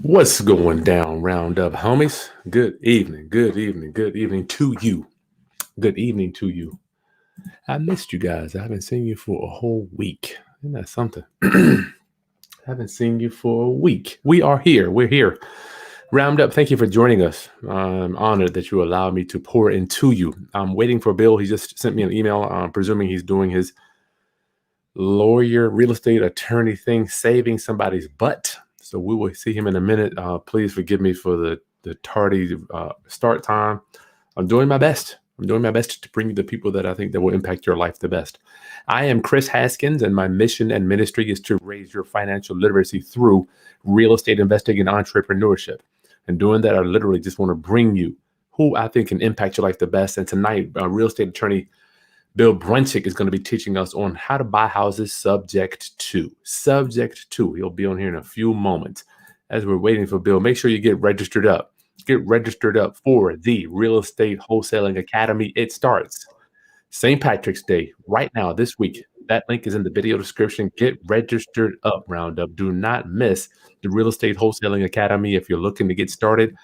What's going down, Roundup homies? Good evening, good evening, good evening to you. Good evening to you. I missed you guys. I haven't seen you for a whole week. Isn't that something? Haven't seen you for a week. We are here. We're here. Roundup, thank you for joining us. I'm honored that you allowed me to pour into you. I'm waiting for Bill. He just sent me an email. I'm presuming he's doing his lawyer, real estate attorney thing, saving somebody's butt. So we will see him in a minute. Please forgive me for the tardy start time. I'm doing my best. I'm doing my best to bring you the people that I think that will impact your life the best. I am Kris Haskins, and my mission and ministry is to raise your financial literacy through real estate investing and entrepreneurship. And doing that, I literally just want to bring you who I think can impact your life the best. And tonight, real estate attorney Bill Bronchick is going to be teaching us on how to buy houses subject to. He'll be on here in a few moments. As we're waiting for Bill, make sure you get registered up. Get registered up for the Real Estate Wholesaling Academy. It starts St. Patrick's Day right now this week. That link is in the video description. Get registered up, Roundup. Do not miss the Real Estate Wholesaling Academy if you're looking to get started.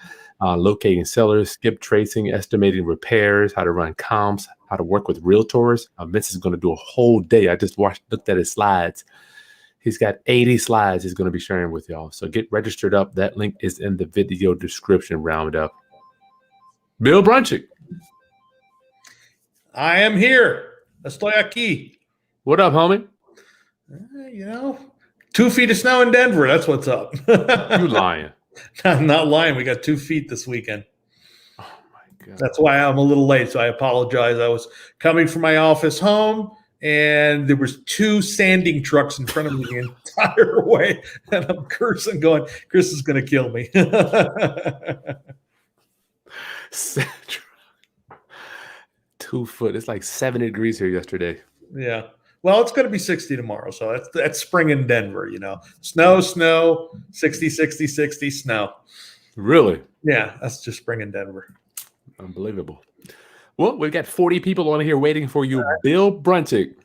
Locating sellers, skip tracing, estimating repairs, how to run comps, how to work with realtors. Vince is going to do a whole day. I just looked at his slides. He's got 80 slides he's going to be sharing with y'all. So get registered up. That link is in the video description, Roundup. Bill Bronchick. I am here. Estoy aquí. What up, homie? 2 feet of snow in Denver. That's what's up. You lying. I'm not lying. We got 2 feet this weekend. Oh, my God. That's why I'm a little late, so I apologize. I was coming from my office home, and there was 2 sanding trucks in front of me the entire way, and I'm cursing, going, Kris is going to kill me. 2 foot. It's like 70 degrees here yesterday. Yeah. Well, it's going to be 60 tomorrow, so that's spring in Denver, Snow, 60, 60, 60, snow. Really? Yeah, that's just spring in Denver. Unbelievable. Well, we've got 40 people on here waiting for you. Right. Bill Bronchick.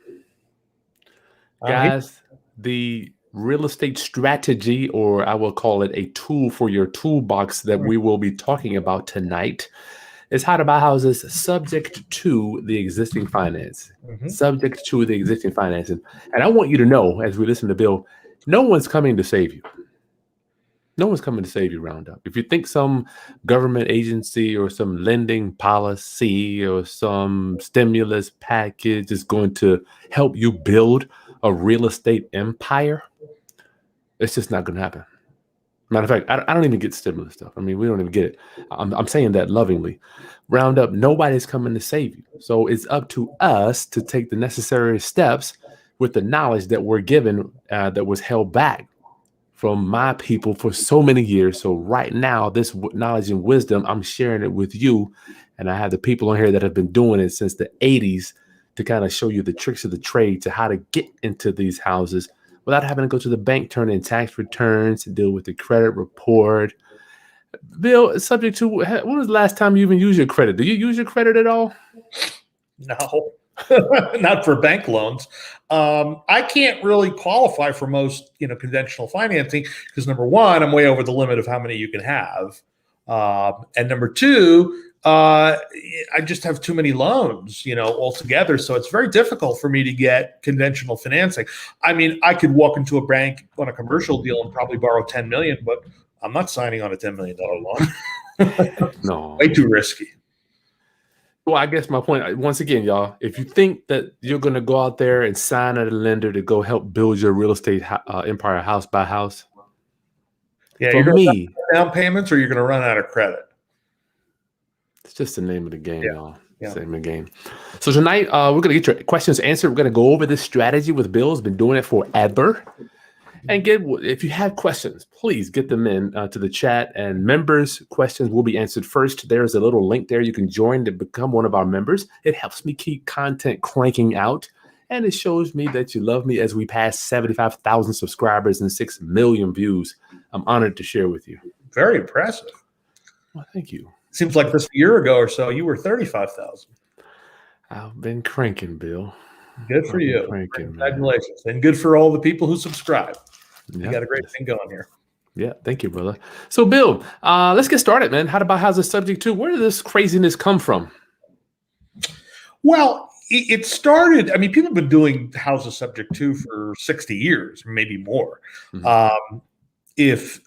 Guys, the real estate strategy, or I will call it a tool for your toolbox that we will be talking about tonight, is how to buy houses subject to the existing finance. Subject to the existing financing. And I want you to know, as we listen to Bill, no one's coming to save you. No one's coming to save you, Roundup. If you think some government agency or some lending policy or some stimulus package is going to help you build a real estate empire, it's just not going to happen. Matter of fact, I don't even get stimulus stuff. I mean, we don't even get it. I'm saying that lovingly. Roundup, nobody's coming to save you. So it's up to us to take the necessary steps with the knowledge that we're given that was held back from my people for so many years. So right now, this knowledge and wisdom, I'm sharing it with you. And I have the people on here that have been doing it since the 80s to kind of show you the tricks of the trade to how to get into these houses without having to go to the bank, turn in tax returns, to deal with the credit report. Bill, subject to, when was the last time you even used your credit? Do you use your credit at all? No, not for bank loans. I can't really qualify for most, conventional financing because number one, I'm way over the limit of how many you can have. And number two, I just have too many loans, altogether. So it's very difficult for me to get conventional financing. I mean, I could walk into a bank on a commercial deal and probably borrow $10 million, but I'm not signing on a $10 million loan. No, way too risky. Well, I guess my point, once again, y'all, if you think that you're going to go out there and sign at a lender to go help build your real estate empire house by house, yeah, for you're going me, to down payments or you're going to run out of credit. It's just the name of the game, y'all. Yeah. Same game. So tonight, we're going to get your questions answered. We're going to go over this strategy with Bill. He's been doing it forever. And if you have questions, please get them in to the chat. And members' questions will be answered first. There's a little link there. You can join to become one of our members. It helps me keep content cranking out. And it shows me that you love me as we pass 75,000 subscribers and 6 million views. I'm honored to share with you. Very impressive. Well, thank you. Seems like this a year ago or so, you were 35,000. I've been cranking, Bill. Good for you. Cranking, congratulations. Man. And good for all the people who subscribe. Yep. You got a great thing going here. Yeah, thank you, brother. So, Bill, let's get started, man. How's the subject to? Where did this craziness come from? Well, it started. I mean, people have been doing houses subject to for 60 years, maybe more. Mhm. If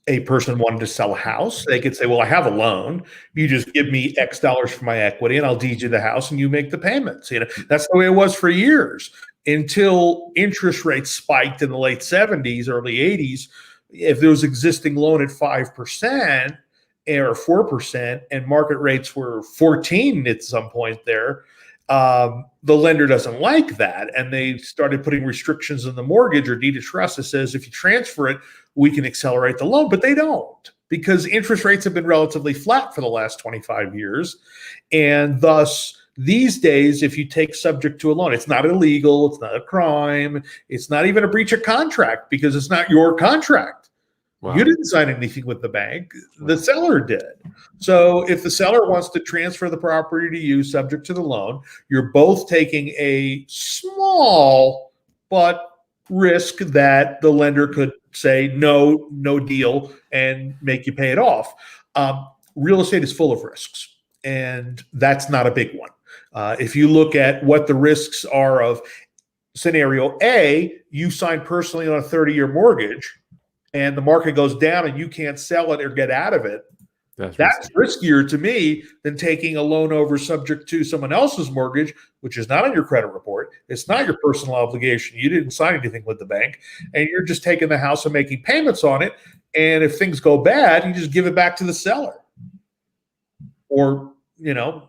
a person wanted to sell a house, they could say, well, I have a loan. You just give me X dollars for my equity and I'll deed you the house and you make the payments. That's the way it was for years until interest rates spiked in the late 70s, early 80s. If there was existing loan at 5% or 4% and market rates were 14 at some point there, the lender doesn't like that. And they started putting restrictions in the mortgage or deed of trust that says if you transfer it, we can accelerate the loan, but they don't because interest rates have been relatively flat for the last 25 years. And thus, these days, if you take subject to a loan, it's not illegal, it's not a crime, it's not even a breach of contract because it's not your contract. Wow. You didn't sign anything with the bank, the seller did. So if the seller wants to transfer the property to you subject to the loan, you're both taking a small but risk that the lender could say no deal and make you pay it off. Real estate is full of risks, and that's not a big one. If you look at what the risks are of scenario A, you sign personally on a 30-year mortgage and the market goes down and you can't sell it or get out of it. That's riskier to me than taking a loan over subject to someone else's mortgage, which is not on your credit report. It's not your personal obligation. You didn't sign anything with the bank, and you're just taking the house and making payments on it. And if things go bad, you just give it back to the seller. Or,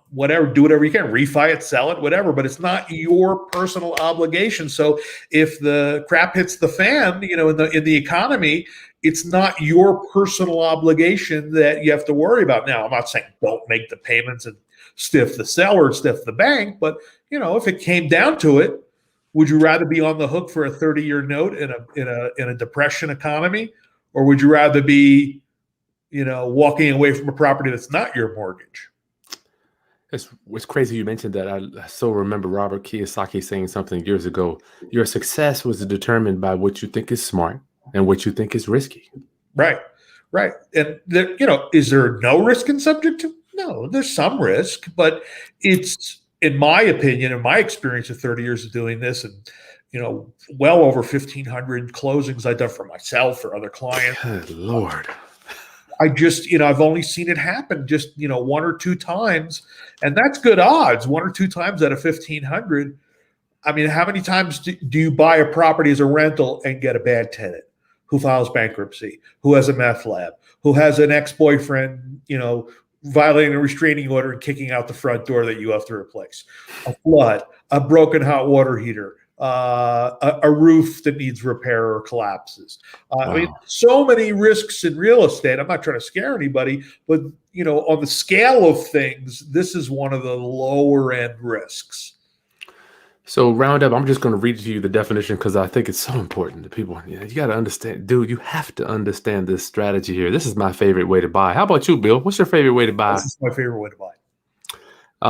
whatever, do whatever you can, refi it, sell it, whatever, but it's not your personal obligation. So if the crap hits the fan, in the economy, it's not your personal obligation that you have to worry about. Now, I'm not saying don't make the payments and stiff the seller, stiff the bank, but if it came down to it, would you rather be on the hook for a 30-year note in a depression economy, or would you rather be, walking away from a property that's not your mortgage? It's crazy you mentioned that. I so remember Robert Kiyosaki saying something years ago. Your success was determined by what you think is smart and what you think is risky. Right. And is there no risk in subject to? No, there's some risk, but it's, in my opinion, in my experience of 30 years of doing this, and well over 1,500 closings I've done for myself or other clients. Good Lord. I just, I've only seen it happen just, one or two times, and that's good odds. One or two times out of 1,500. I mean, how many times do you buy a property as a rental and get a bad tenant who files bankruptcy, who has a meth lab, who has an ex-boyfriend, violating a restraining order and kicking out the front door that you have to replace, a flood, a broken hot water heater, a roof that needs repair or collapses. Wow. I mean, so many risks in real estate. I'm not trying to scare anybody, but on the scale of things, this is one of the lower end risks. So roundup, I'm just going to read to you the definition because I think it's so important to people. You got to understand, dude, you have to understand this strategy here. This is my favorite way to buy. How about you, Bill? What's your favorite way to buy? This is my favorite way to buy.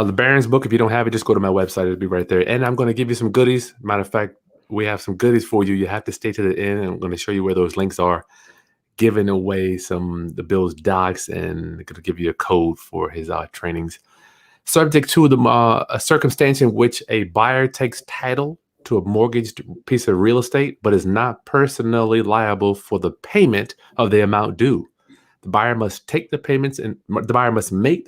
The Barron's book, if you don't have it, just go to my website. It'll be right there. And I'm going to give you some goodies. Matter of fact, we have some goodies for you. You have to stay to the end. And I'm going to show you where those links are. Giving away the Bill's docs and going to give you a code for his trainings. Subject to a circumstance in which a buyer takes title to a mortgaged piece of real estate, but is not personally liable for the payment of the amount due. The buyer must make the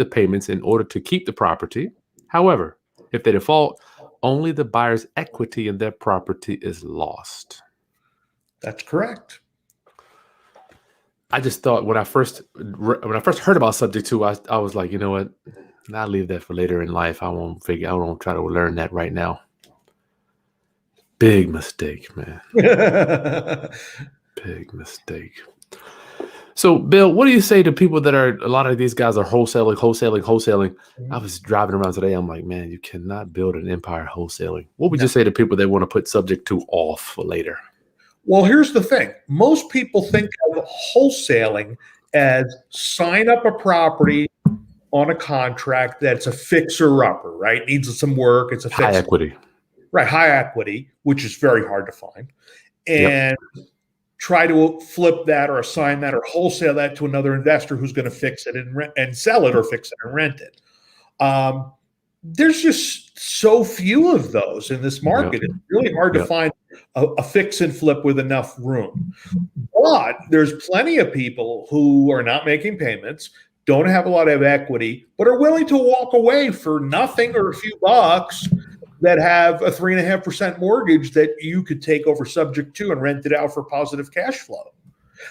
payments in order to keep the property. However, if they default, only the buyer's equity in their property is lost. That's correct. I just thought when I first heard about subject to, I was like, you know what? I'll leave that for later in life. I won't try to learn that right now. Big mistake, man. Big mistake. So, Bill, what do you say to people that a lot of these guys are wholesaling? I was driving around today. I'm like, man, you cannot build an empire wholesaling. What would you say to people that want to put subject to off for later? Well, here's the thing. Most people think of wholesaling as sign up a property on a contract that's a fixer-upper, right? Needs some work. It's a high equity. Right, high equity, which is very hard to find. And try to flip that or assign that or wholesale that to another investor who's going to fix it and sell it, or fix it and rent it. There's just so few of those in this market. It's really hard to find a fix and flip with enough room. But there's plenty of people who are not making payments, don't have a lot of equity, but are willing to walk away for nothing or a few bucks, that have a 3.5% mortgage that you could take over subject to and rent it out for positive cash flow.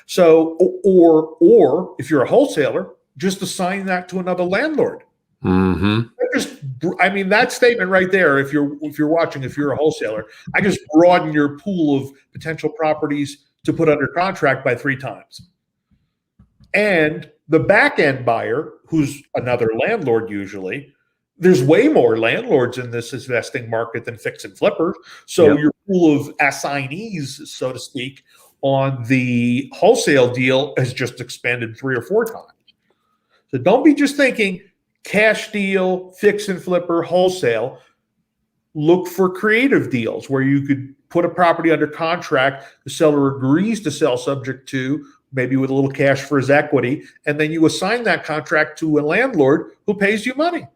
So, or if you're a wholesaler, just assign that to another landlord. That statement right there, if you're watching, if you're a wholesaler, I just broaden your pool of potential properties to put under contract by 3 times. And the back end buyer, who's another landlord usually, there's way more landlords in this investing market than fix and flippers. So your pool of assignees, so to speak, on the wholesale deal has just expanded 3 or 4 times. So don't be just thinking cash deal, fix and flipper, wholesale. Look for creative deals where you could put a property under contract. The seller agrees to sell subject to, maybe with a little cash for his equity, and then you assign that contract to a landlord who pays you money.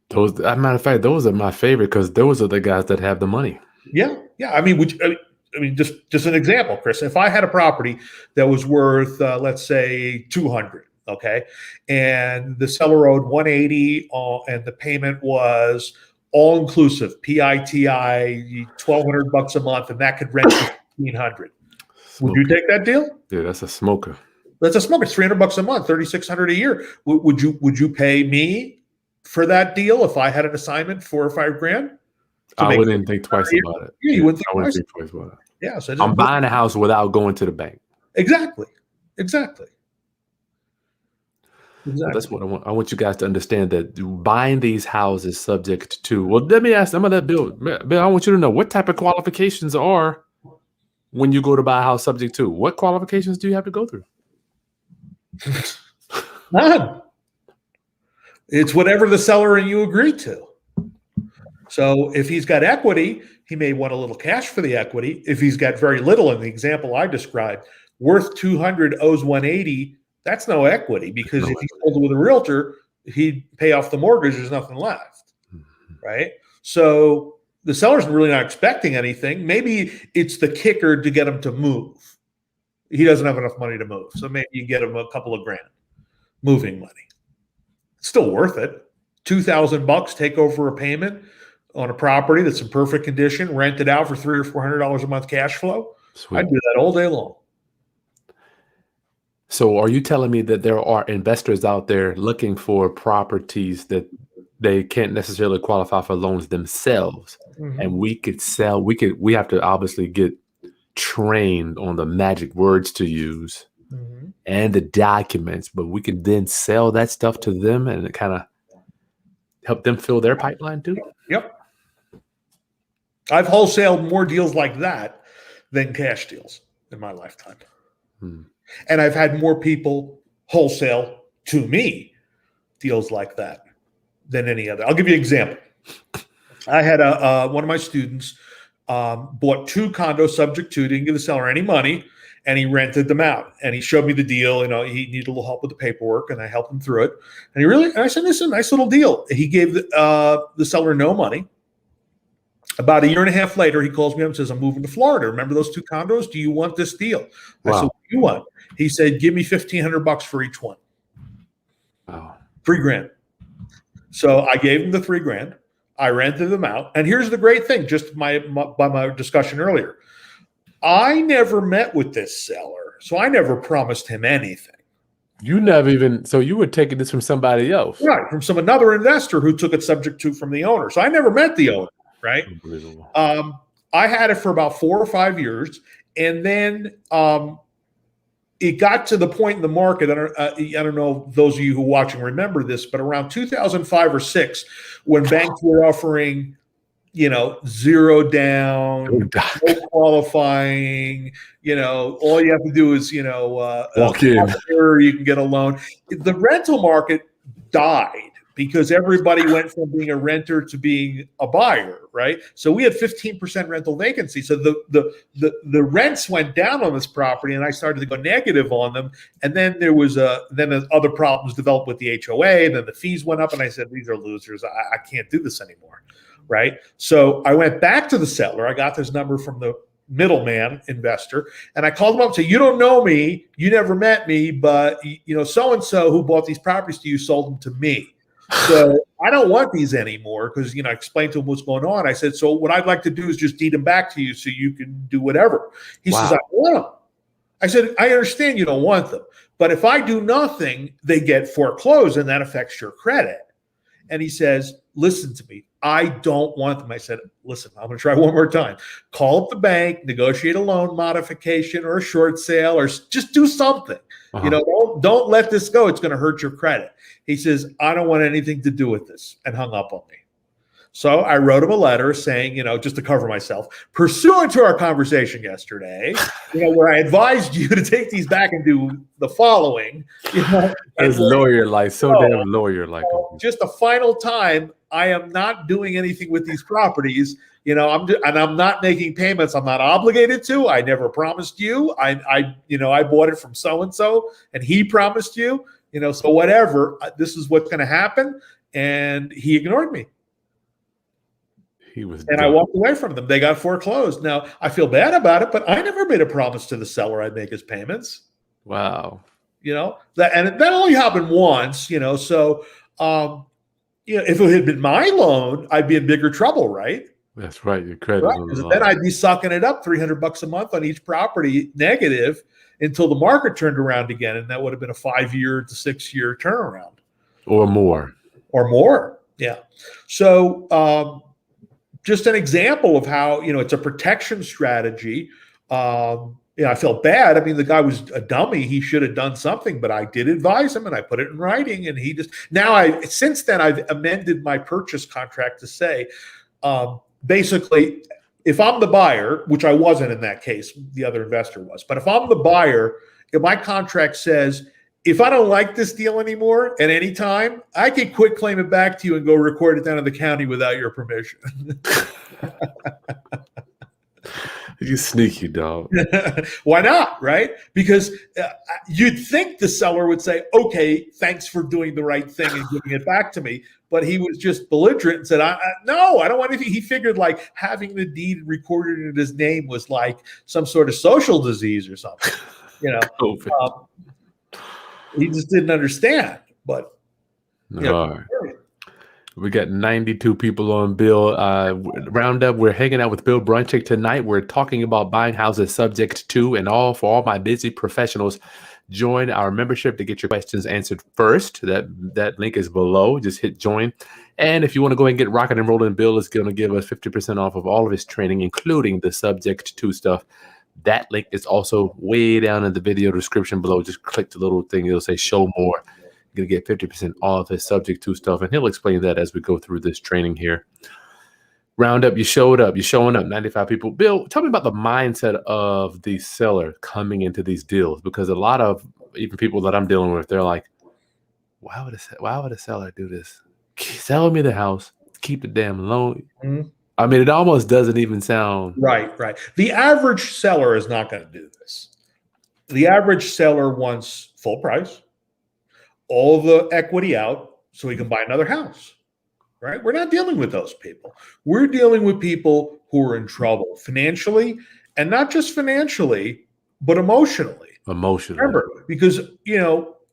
Those, as a matter of fact, those are my favorite, because those are the guys that have the money. Yeah. Just an example, Chris. If I had a property that was worth, let's say, 200, okay, and the seller owed 180, and the payment was all inclusive, PITI, $1,200 a month, and that could rent for $1,500. Would you take that deal? Yeah, that's a smoker. That's a smoker. It's $300 a month, $3,600 a year. Would you pay me for that deal if I had an assignment, $4 or $5 grand? I wouldn't think twice about it. Yeah, you wouldn't think twice about it. Yeah, so I'm buying a house without going to the bank. Exactly. That's what I want. I want you guys to understand, that buying these houses subject to. Well, let me ask. I'm gonna let Bill. Bill, I want you to know what type of qualifications are when you go to buy a house subject to. What qualifications do you have to go through? None. It's whatever the seller and you agree to. So if he's got equity, he may want a little cash for the equity. If he's got very little, in the example I described, worth 200, owes 180, that's no equity, because if he sold it with a realtor, he'd pay off the mortgage. There's nothing left, right? So the seller's really not expecting anything. Maybe it's the kicker to get him to move. He doesn't have enough money to move. So maybe you get him a couple of grand moving money. It's still worth it. $2,000, take over a payment on a property that's in perfect condition, rent it out for $300 or $400 a month cash flow. Sweet. I'd do that all day long. So are you telling me that there are investors out there looking for properties that they can't necessarily qualify for loans themselves, and we could sell? We have to obviously get trained on the magic words to use and the documents, but we can then sell that stuff to them and kind of help them fill their pipeline too. Yep. I've wholesaled more deals like that than cash deals in my lifetime. And I've had more people wholesale to me deals like that than any other. I'll give you an example. I had one of my students bought 2 condos subject to, didn't give the seller any money, and he rented them out. And he showed me the deal. You know, he needed a little help with the paperwork, and I helped him through it. And I said, this is a nice little deal. He gave the seller no money. About a year and a half later, he calls me up and says, I'm moving to Florida. Remember those 2 condos? Do you want this deal? Wow. I said, what do you want? He said, give me $1,500 for each one. Wow. $3,000. So I gave him the $3,000. I rented them out. And here's the great thing, just by my discussion earlier. I never met with this seller, so I never promised him anything. You never even, so you were taking this from somebody else. Right, from another investor who took it subject to from the owner. So I never met the owner, right? Unbelievable. I had it for about 4 or 5 years, and then it got to the point in the market. I don't know if those of you who are watching remember this, but around 2005 or 6, when banks were offering, 0 down, no qualifying, all you have to do is, walk in, you can get a loan. The rental market died because everybody went from being a renter to being a buyer, right? So we had 15% rental vacancy. So the rents went down on this property, and I started to go negative on them. And then other problems developed with the HOA. Then the fees went up, and I said, these are losers. I can't do this anymore, right? So I went back to the seller. I got this number from the middleman investor, and I called him up and said, you don't know me, you never met me, but so-and-so who bought these properties to you sold them to me. So I don't want these anymore, because I explained to him what's going on. I said, so what I'd like to do is just deed them back to you so you can do whatever. He says, I want them. I said, I understand you don't want them, but if I do nothing, they get foreclosed, and that affects your credit. And he says, listen to me, I don't want them. I said, listen, I'm going to try one more time. Call up the bank, negotiate a loan modification or a short sale, or just do something. Don't let this go. It's going to hurt your credit. He says, I don't want anything to do with this, and hung up on me. So I wrote him a letter saying, just to cover myself, pursuant to our conversation yesterday, where I advised you to take these back and do the following. As lawyer-like, so damn lawyer-like. Just a final time, I am not doing anything with these properties. I'm not making payments. I'm not obligated to. I never promised you. I bought it from so-and-so, and he promised you. So whatever. This is what's going to happen, and he ignored me. I walked away from them. They got foreclosed. Now, I feel bad about it, but I never made a promise to the seller I'd make his payments. Wow. That only happened once, so, if it had been my loan, I'd be in bigger trouble, right? That's right. Your credit. Right? Then I'd be sucking it up $300 a month on each property negative until the market turned around again. And that would have been a 5-year to 6-year turnaround. Or more. Yeah. So, just an example of how, it's a protection strategy. I felt bad. I mean, the guy was a dummy. He should have done something, but I did advise him, and I put it in writing, and since then I've amended my purchase contract to say, basically, if I'm the buyer, which I wasn't in that case, the other investor was, but if I'm the buyer, if my contract says, if I don't like this deal anymore at any time, I can quit claim it back to you and go record it down in the county without your permission. You sneaky dog. Why not, right? Because you'd think the seller would say, okay, thanks for doing the right thing and giving it back to me. But he was just belligerent and said, no, I don't want anything. He figured like having the deed recorded in his name was like some sort of social disease or something. He just didn't understand. But all right. We got 92 people on Bill Roundup. We're hanging out with Bill Bronchick tonight. We're talking about buying houses subject to, and for all my busy professionals, join our membership to get your questions answered first. That link is below. Just hit join. And if you want to go ahead and get rocking and rolling, Bill is going to give us 50% off of all of his training, including the subject to stuff. That link is also way down in the video description below. Just click the little thing. It'll say show more. You're going to get 50% off his subject to stuff. And he'll explain that as we go through this training here. Roundup, you showed up. You're showing up. 95 people. Bill, tell me about the mindset of the seller coming into these deals. Because a lot of even people that I'm dealing with, they're like, why would a seller do this? Sell me the house. Keep the damn loan. Mm-hmm. I mean, it almost doesn't even sound right. The average seller is not going to do this. The average seller wants full price, all the equity out, so he can buy another house. Right? We're not dealing with those people. We're dealing with people who are in trouble financially, and not just financially, but emotionally. Remember, because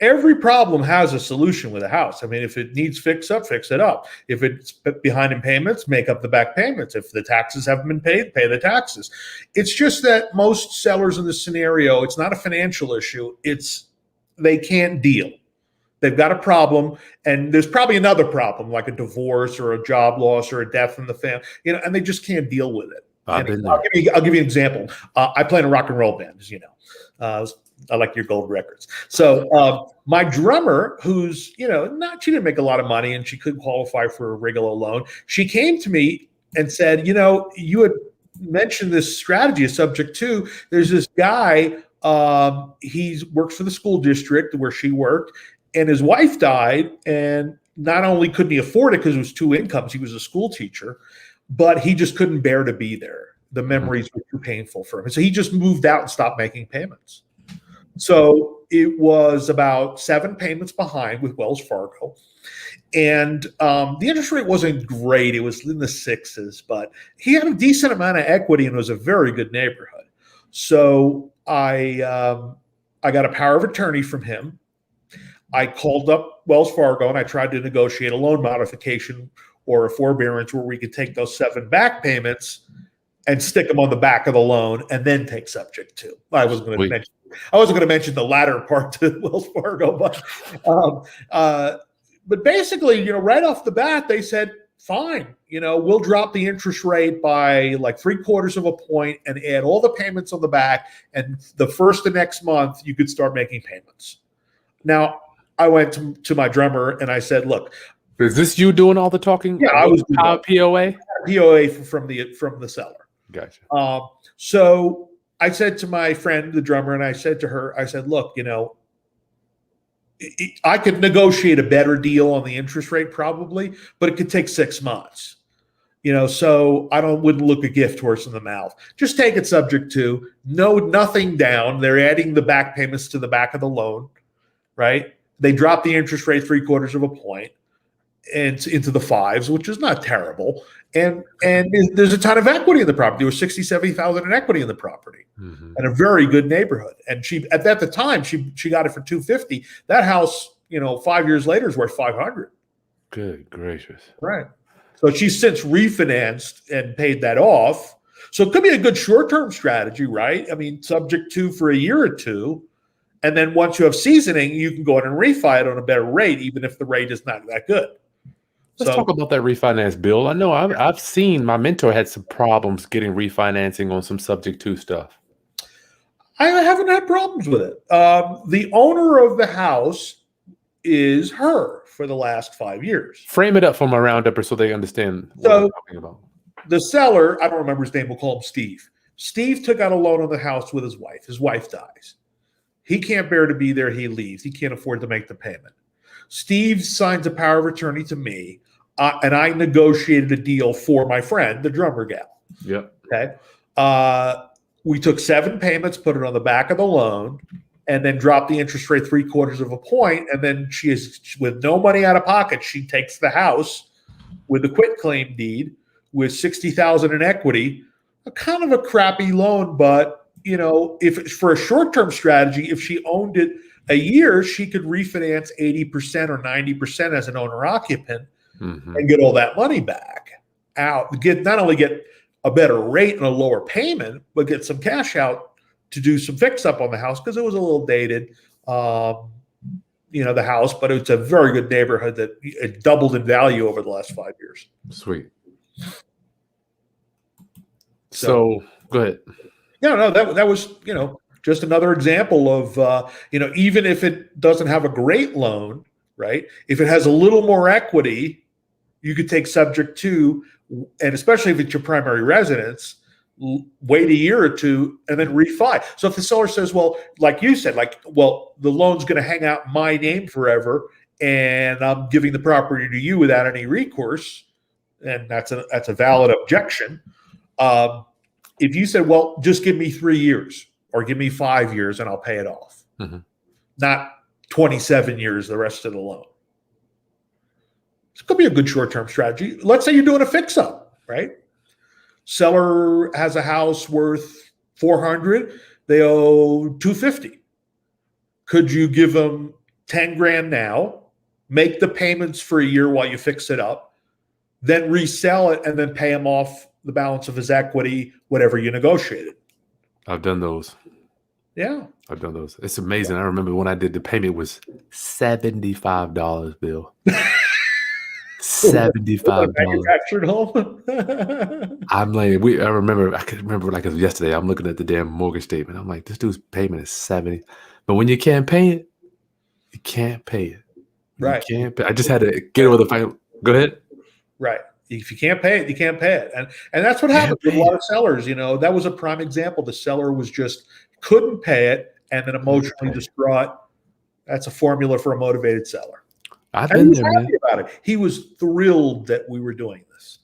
every problem has a solution with a house. I mean, if it needs fix up, fix it up. If it's behind in payments, make up the back payments. If the taxes haven't been paid, pay the taxes. It's just that most sellers in this scenario, it's not a financial issue. They can't deal. They've got a problem, and there's probably another problem, like a divorce or a job loss or a death in the family, and they just can't deal with it. I'll give you an example. I play in a rock and roll band, as you know. I like your gold records. So my drummer, who's, she didn't make a lot of money and she couldn't qualify for a regular loan. She came to me and said, you had mentioned this strategy, a subject to, there's this guy, he works for the school district where she worked, and his wife died, and not only couldn't he afford it because it was two incomes, he was a school teacher, but he just couldn't bear to be there. The memories were too painful for him. And so he just moved out and stopped making payments. So it was about 7 payments behind with Wells Fargo. And the interest rate wasn't great. It was in the 6s, but he had a decent amount of equity and was a very good neighborhood. So I got a power of attorney from him. I called up Wells Fargo and I tried to negotiate a loan modification or a forbearance where we could take those 7 back payments and stick them on the back of the loan and then take subject to. I wasn't going to mention the latter part to Wells Fargo, but basically, right off the bat, they said, fine, we'll drop the interest rate by like 3/4 of a point and add all the payments on the back. And the first of next month, you could start making payments. Now, I went to my drummer and I said, look. Is this you doing all the talking? Yeah, I was POA? POA from the seller. Gotcha. So I said to my friend, the drummer, and I said to her, I said, look, I could negotiate a better deal on the interest rate probably, but it could take 6 months. So I wouldn't look a gift horse in the mouth. Just take it subject to nothing down. They're adding the back payments to the back of the loan, right? They drop the interest rate 3/4 of a point and into the 5s, which is not terrible. And there's a ton of equity in the property. There was $60,000-$70,000 in equity in the property, and a very good neighborhood. And she at the time she got it for $250,000. That house, 5 years later is worth $500,000. Good gracious! Right. So she's since refinanced and paid that off. So it could be a good short-term strategy, right? I mean, subject to for a year or two, and then once you have seasoning, you can go in and refi it on a better rate, even if the rate is not that good. Let's talk about that refinance, Bill. I know I've seen my mentor had some problems getting refinancing on some subject to stuff. I haven't had problems with it. The owner of the house is her for the last 5 years. Frame it up for my roundup so they understand what I'm talking about. The seller, I don't remember his name, we'll call him Steve. Steve took out a loan on the house with his wife. His wife dies. He can't bear to be there. He leaves. He can't afford to make the payment. Steve signs a power of attorney to me. And I negotiated a deal for my friend, the drummer gal. Yep. Okay. We took 7 payments, put it on the back of the loan, and then dropped the interest rate 3/4 of a point. And then she is, with no money out of pocket, she takes the house with a quitclaim deed with $60,000 in equity. A kind of a crappy loan, but if for a short-term strategy, if she owned it a year, she could refinance 80% or 90% as an owner-occupant. And get all that money back out. Not only get a better rate and a lower payment, but get some cash out to do some fix up on the house because it was a little dated, the house, but it's a very good neighborhood that it doubled in value over the last 5 years. Sweet. So go ahead. No, that was just another example of even if it doesn't have a great loan, right? If it has a little more equity, you could take subject to, and especially if it's your primary residence, wait a year or two and then refi. So if the seller says, well, like you said, the loan's going to hang out in my name forever and I'm giving the property to you without any recourse, and that's a valid objection. If you said, well, just give me 3 years or give me 5 years and I'll pay it off, not 27 years, the rest of the loan. It could be a good short-term strategy. Let's say you're doing a fix-up, right? Seller has a house worth $400,000. They owe $250,000. Could you give them $10,000 now, make the payments for a year while you fix it up, then resell it, and then pay him off the balance of his equity, whatever you negotiated? I've done those. Yeah. I've done those. It's amazing. I remember when I did the payment was $75, Bill. $75. Manufactured home. I'm like, I could remember like it was yesterday. I'm looking at the damn mortgage statement. I'm like, this dude's payment is $70. But when you can't pay it, you can't pay it. Right. You can't pay. I just had to get over the fight. Go ahead. Right. If you can't pay it, you can't pay it. And that's what happens with a lot of sellers. That was a prime example. The seller was just couldn't pay it and then emotionally distraught. That's a formula for a motivated seller. I've And he been was there, man. happy about it. He was thrilled that we were doing this.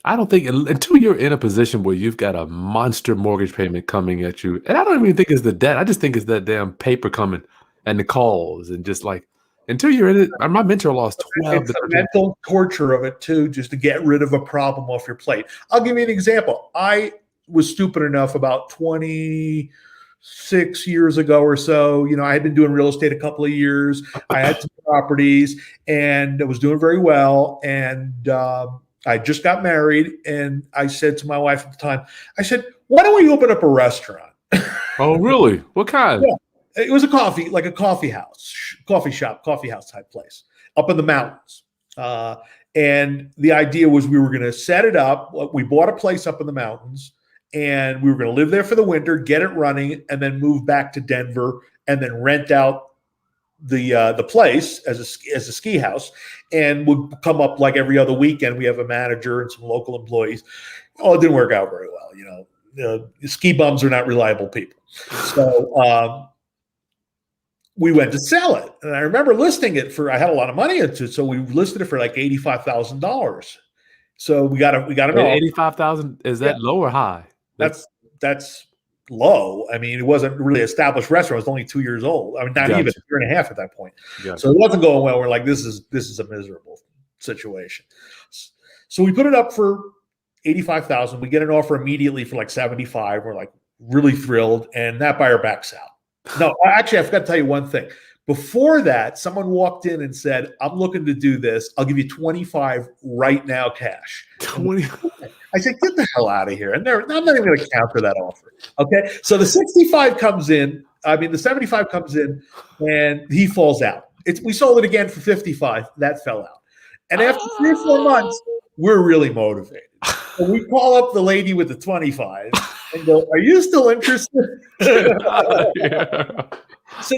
I don't think until you're in a position where you've got a monster mortgage payment coming at you, and I don't even think it's the debt. I just think it's that damn paper coming and the calls and just like until you're in it. My mentor lost 12 It's to the 13. mental torture of it too, just to get rid of a problem off your plate. I'll give you an example. I was stupid enough about 26 years ago or so. I had been doing real estate a couple of years. I had some properties and I was doing very well. And I just got married. And I said to my wife at the time, I said, why don't we open up a restaurant? Oh, really? What kind? Yeah. It was a coffee shop, coffee house type place up in the mountains. And the idea was we were going to set it up. We bought a place up in the mountains and we were going to live there for the winter, get it running, and then move back to Denver and then rent out the place as a ski house, and would come up like every other weekend. We have a manager and some local employees. Oh, it didn't work out very well. Ski bums are not reliable people. So we went to sell it, and I remember listing it for. I had a lot of money into it, so we listed it for like $85,000. So we got an offer. 85,000. Is that low or high? That's low. I mean, it wasn't really an established restaurant. It was only 2 years old. I mean, not even a year and a half at that point. So it wasn't going well. We're like, this is a miserable situation. So we put it up for 85,000. We get an offer immediately for like 75. We're like really thrilled, and that buyer backs out. No, actually, I forgot to tell you one thing. Before that, someone walked in and said, I'm looking to do this. I'll give you 25 right now cash. 20. I said, get the hell out of here. And I'm not even going to counter that offer. Okay. So the 65 comes in. The 75 comes in and he falls out. We sold it again for 55. That fell out. And after 3 or 4 months, we're really motivated. So we call up the lady with the 25 and go, are you still interested? So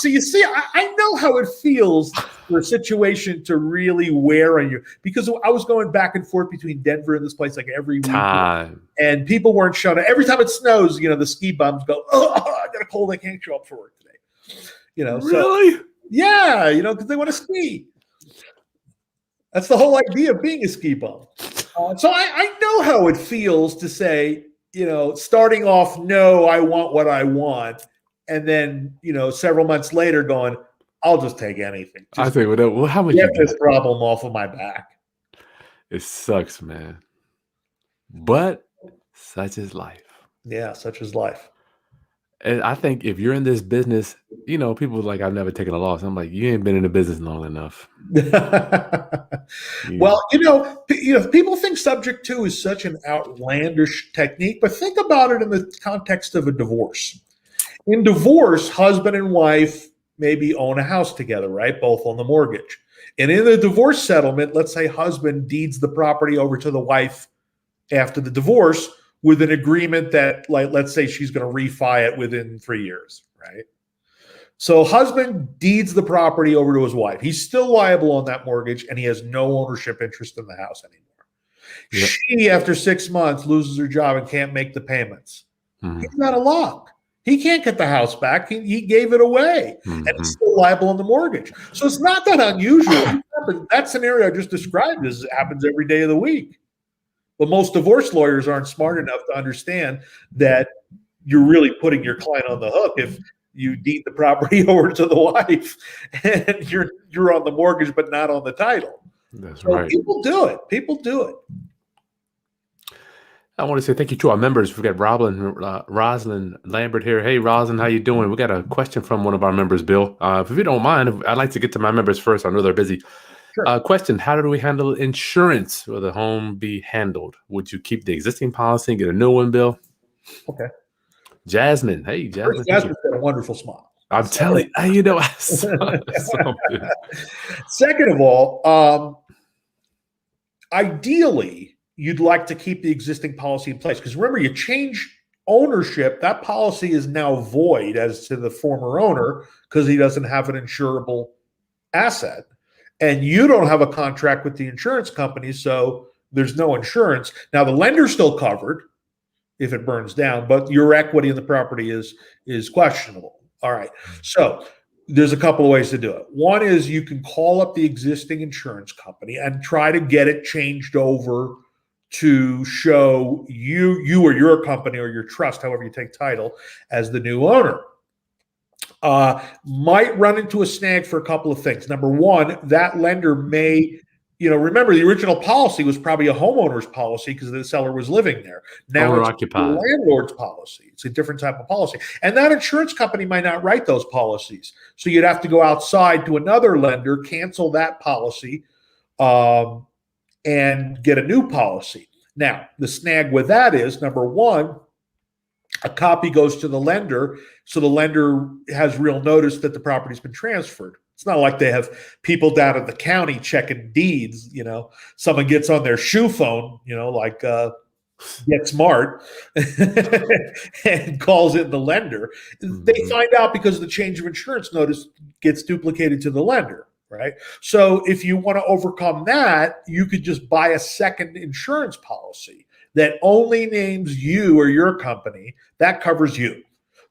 you see, I know how it feels for a situation to really wear on you, because I was going back and forth between Denver and this place like every week, and people weren't showing up. Every time it snows, the ski bums go, oh, I got a cold, I can't show up for work today. Really? So, yeah, because they want to ski. That's the whole idea of being a ski bum. So I know how it feels to say, starting off, no, I want what I want. And then, several months later going, I'll just take anything. I think, well, how much get this problem off of my back. It sucks, man. But such is life. Yeah, such is life. And I think if you're in this business, people are like, I've never taken a loss. I'm like, you ain't been in the business long enough. Well, people think subject to is such an outlandish technique, but think about it in the context of a divorce. In divorce, husband and wife maybe own a house together, right? Both on the mortgage. And in the divorce settlement, let's say husband deeds the property over to the wife after the divorce with an agreement that, like, let's say she's going to refi it within 3 years, right? So husband deeds the property over to his wife. He's still liable on that mortgage, and he has no ownership interest in the house anymore. Yep. She, after 6 months, loses her job and can't make the payments. Mm-hmm. He's not a lock. He can't get the house back. He gave it away, and it's still liable on the mortgage. So it's not that unusual. That scenario I just described happens every day of the week. But most divorce lawyers aren't smart enough to understand that you're really putting your client on the hook if you deed the property over to the wife and you're on the mortgage but not on the title. That's right. People do it. I want to say thank you to our members. We've got Rosalind Lambert here. Hey, Rosalind, how you doing? We got a question from one of our members, Bill. If you don't mind, I'd like to get to my members first. I know they're busy. Sure. Question, how do we handle insurance? Will the home be handled? Would you keep the existing policy and get a new one, Bill? Okay. Jasmine. Hey, Jasmine. Jasmine's got a wonderful smile. I'm telling you, Second of all, ideally, you'd like to keep the existing policy in place, because remember, you change ownership, that policy is now void as to the former owner because he doesn't have an insurable asset, and you don't have a contract with the insurance company, so there's no insurance. Now the lender's still covered if it burns down, but your equity in the property is questionable. All right, so There's a couple of ways to do it. One is you can call up the existing insurance company and try to get it changed over to show you or your company or your trust, however you take title, as the new owner. Might run into a snag for a couple of things. Number one, that lender may, remember the original policy was probably a homeowner's policy because the seller was living there. Now Owner it's occupied. the landlord's policy. It's a different type of policy. And that insurance company might not write those policies. So you'd have to go outside to another lender, cancel that policy, and get a new policy. Now, the snag with that is, number one, a copy goes to the lender, so the lender has real notice that the property's been transferred. It's not like they have people down at the county checking deeds. Someone gets on their shoe phone, like Get Smart, and calls in the lender. They find out because the change of insurance notice gets duplicated to the lender, right? So if you want to overcome that, you could just buy a second insurance policy that only names you or your company. That covers you.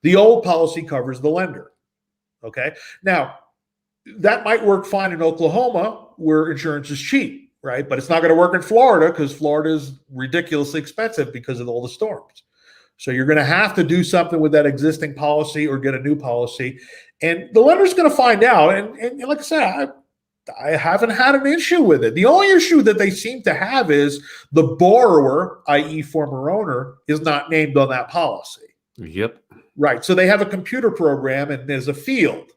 The old policy covers the lender. Okay. Now, that might work fine in Oklahoma where insurance is cheap, right? But it's not going to work in Florida because Florida is ridiculously expensive because of all the storms. So you're going to have to do something with that existing policy or get a new policy. And the lender's going to find out. And like I said, I haven't had an issue with it. The only issue that they seem to have is the borrower, i.e. former owner, is not named on that policy. Yep. Right. So they have a computer program and there's a field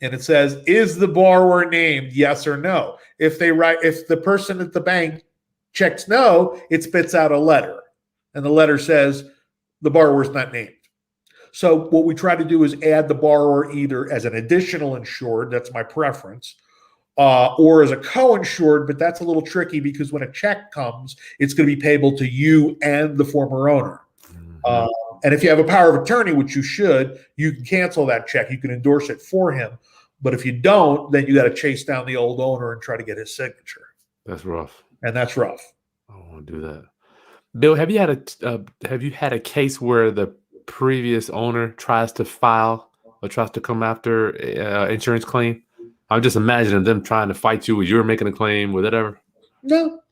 and it says, is the borrower named, yes or no? If the person at the bank checks no, it spits out a letter. And the letter says the borrower is not named. So what we try to do is add the borrower either as an additional insured, that's my preference, or as a co-insured, but that's a little tricky because when a check comes, it's going to be payable to you and the former owner. And if you have a power of attorney, which you should, you can cancel that check. You can endorse it for him. But if you don't, then you got to chase down the old owner and try to get his signature. That's rough. And that's rough. I don't want to do that. Bill, have you had a case where the previous owner tries to file or tries to come after insurance claim? I'm just imagining them trying to fight you, or you're making a claim, or whatever. No,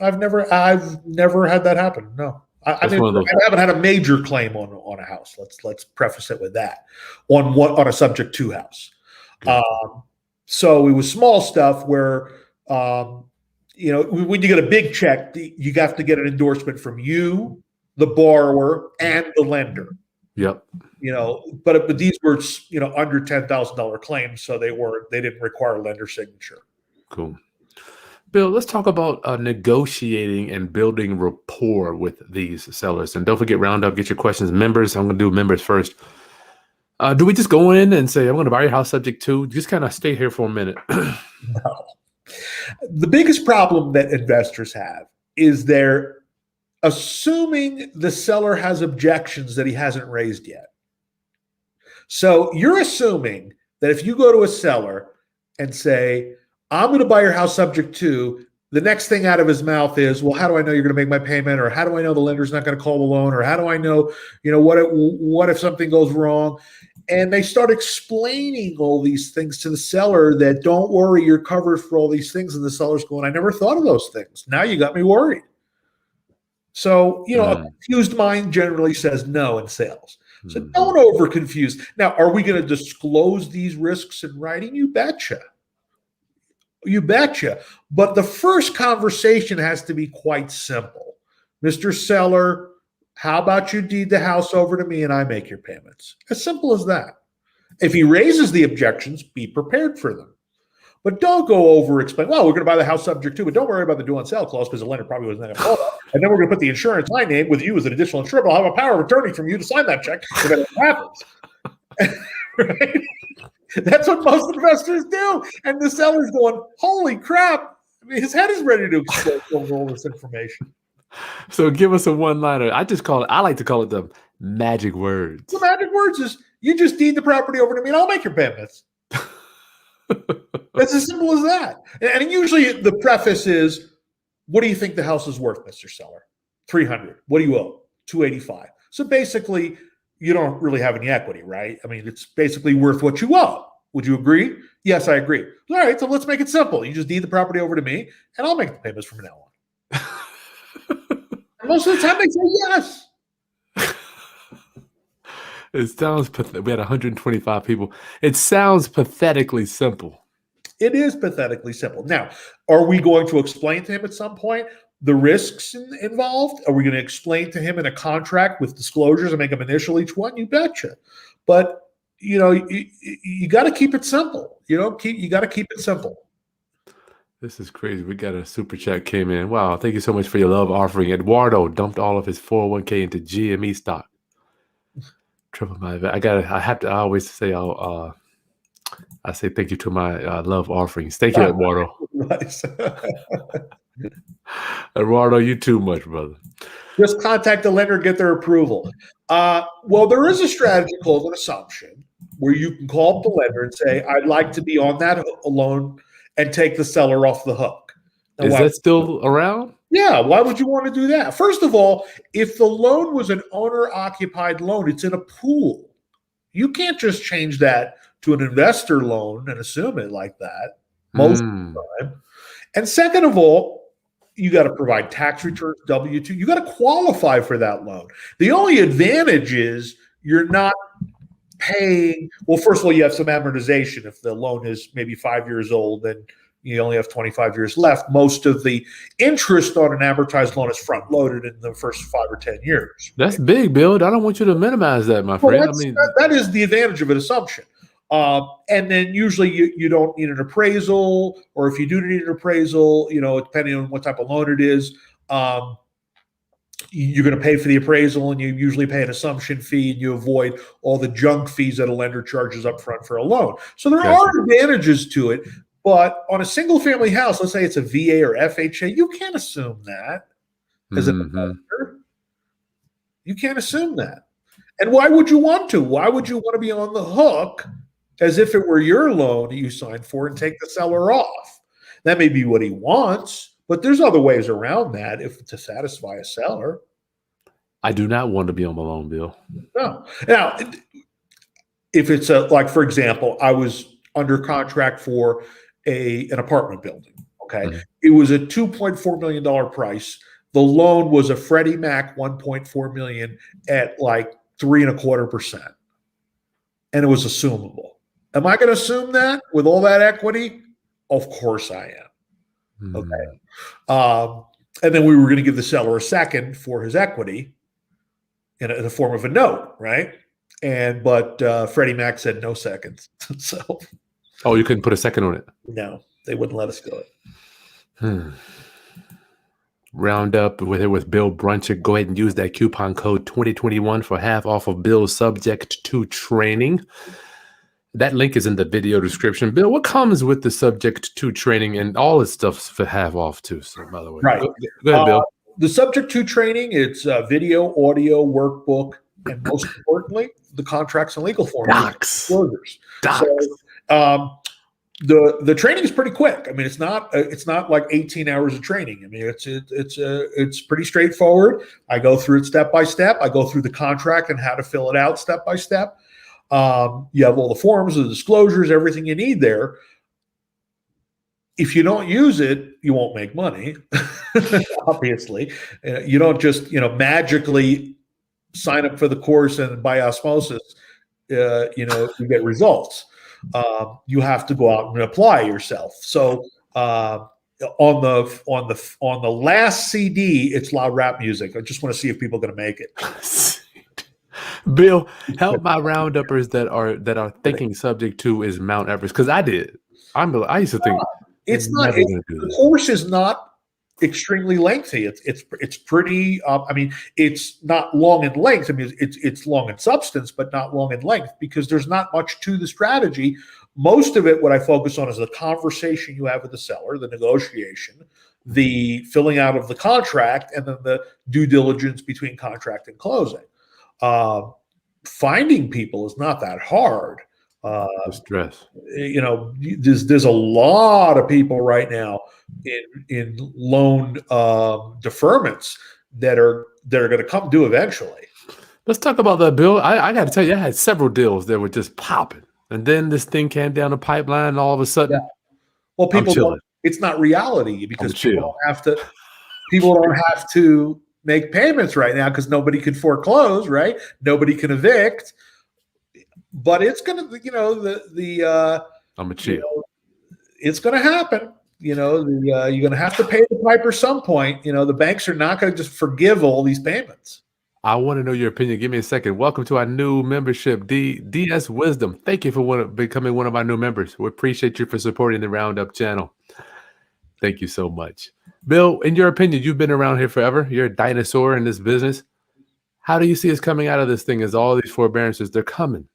I've never had that happen. No, I haven't had a major claim on a house. Let's preface it with that on a subject to house. So it was small stuff where when you get a big check, you have to get an endorsement from you, the borrower, and the lender. Yep. But these were under $10,000 claims, so they didn't require lender signature. Cool. Bill, let's talk about negotiating and building rapport with these sellers. And don't forget, round up, get your questions. Members, I'm going to do members first. Do we just go in and say, I'm going to buy your house subject to? Just kind of stay here for a minute. No. The biggest problem that investors have is they're assuming the seller has objections that he hasn't raised yet. So you're assuming that if you go to a seller and say, I'm going to buy your house subject to, the next thing out of his mouth is, well, how do I know you're going to make my payment? Or how do I know the lender's not going to call the loan? Or how do I know, what if something goes wrong? And they start explaining all these things to the seller that, don't worry, you're covered for all these things. And the seller's going, I never thought of those things. Now you got me worried. So, a confused mind generally says no in sales. So don't over confuse. Now, are we going to disclose these risks in writing? You betcha. You betcha. But the first conversation has to be quite simple. Mr. Seller, how about you deed the house over to me and I make your payments? As simple as that. If he raises the objections, be prepared for them. But don't go over explain, well, we're going to buy the house subject to, but don't worry about the due on sale clause because the lender probably wasn't going to call it. And then we're going to put the insurance my name with you as an additional insurer. I'll have a power of attorney from you to sign that check if anything happens. Right? That's what most investors do. And the seller's going, holy crap. I mean, his head is ready to explode over all this information. So give us a one-liner. I like to call it the magic words. The magic words is, you just deed the property over to me and I'll make your payments. It's as simple as that. And usually the preface is, what do you think the house is worth, Mr. Seller? $300. What do you owe? $285. So basically, you don't really have any equity, right? I mean, it's basically worth what you owe. Would you agree? Yes, I agree. All right, so let's make it simple. You just deed the property over to me, and I'll make the payments from now on. And most of the time, they say yes. It sounds pathetic. We had 125 people. It sounds pathetically simple. It is pathetically simple. Now, are we going to explain to him at some point the risks involved? Are we going to explain to him in a contract with disclosures and make him initial each one? You betcha. But you got to keep it simple. You got to keep it simple. This is crazy. We got a super chat came in. Wow, thank you so much for your love offering. Eduardo dumped all of his 401k into GME stock. Triple my I always say I say thank you to my love offerings. Thank you, Eduardo. Nice. Eduardo, you too much, brother. Just contact the lender, get their approval. Well, there is a strategy called an assumption where you can call up the lender and say, I'd like to be on that loan and take the seller off the hook. Now, is that still around? Yeah. Why would you want to do that? First of all, if the loan was an owner-occupied loan, it's in a pool. You can't just change that to an investor loan and assume it like that most of the time. And second of all, you got to provide tax returns, W-2. You got to qualify for that loan. The only advantage is you're not paying. Well, first of all, you have some amortization. If the loan is maybe 5 years old, then you only have 25 years left. Most of the interest on an amortized loan is front loaded in the first 5 or 10 years. That's big, Bill. I don't want you to minimize that, my friend. That is the advantage of an assumption. And then usually you don't need an appraisal, or if you do need an appraisal, depending on what type of loan it is, you're going to pay for the appraisal, and you usually pay an assumption fee, and you avoid all the junk fees that a lender charges up front for a loan. So there are advantages to it, but on a single family house, let's say it's a VA or FHA, you can't assume that as an investor. You can't assume that. And why would you want to? Why would you want to be on the hook as if it were your loan that you signed for and take the seller off? That may be what he wants, but there's other ways around that to satisfy a seller. I do not want to be on my loan, Bill. No. Now, if it's like, for example, I was under contract for an apartment building. Okay. Mm-hmm. It was a $2.4 million price. The loan was a Freddie Mac $1.4 million at like 3.25%. And it was assumable. Am I going to assume that with all that equity? Of course I am. Okay. And then we were going to give the seller a second for his equity in the form of a note, right? But Freddie Mac said no seconds. So. Oh, you couldn't put a second on it? No, they wouldn't let us do it. Round up with Bill Bronchick. Go ahead and use that coupon code 2021 for half off of Bill's subject to training. That link is in the video description. Bill, what comes with the subject to training, and all this stuff's for half off too? So, by the way, right. Go ahead, Bill. The subject to training, it's video, audio, workbook, and most importantly, the contracts and legal forms. Docs. So, the training is pretty quick. I mean, it's not like 18 hours of training. I mean, it's pretty straightforward. I go through it step by step. I go through the contract and how to fill it out step by step. You have all the forms, the disclosures, everything you need there. If you don't use it, you won't make money. Obviously, you don't just magically sign up for the course and by osmosis, you get results. You have to go out and apply yourself. So on the last CD, it's loud rap music. I just want to see if people are going to make it. Bill, help my rounduppers that are thinking subject to is Mount Everest, because I did. I used to think the course is not extremely lengthy. It's pretty. It's not long in length. I mean, it's long in substance, but not long in length, because there's not much to the strategy. Most of it, what I focus on, is the conversation you have with the seller, the negotiation, the filling out of the contract, and then the due diligence between contract and closing. Finding people is not that hard. Stress. There's a lot of people right now in loan deferments that are going to come due eventually. Let's talk about that, Bill. I got to tell you, I had several deals that were just popping. And then this thing came down the pipeline, and all of a sudden, Well, I'm people don't. chilling. It's not reality because I'm people chill. don't have to. People don't have to make payments right now because nobody can foreclose, right? Nobody can evict. But it's gonna, I'm a chill. It's gonna happen. You're gonna have to pay the piper some point. The banks are not gonna just forgive all these payments. I want to know your opinion. Give me a second. Welcome to our new membership, DS Wisdom. Thank you for becoming one of our new members. We appreciate you for supporting the Roundup channel. Thank you so much. Bill, in your opinion, you've been around here forever. You're a dinosaur in this business. How do you see us coming out of this thing as all these forbearances, they're coming?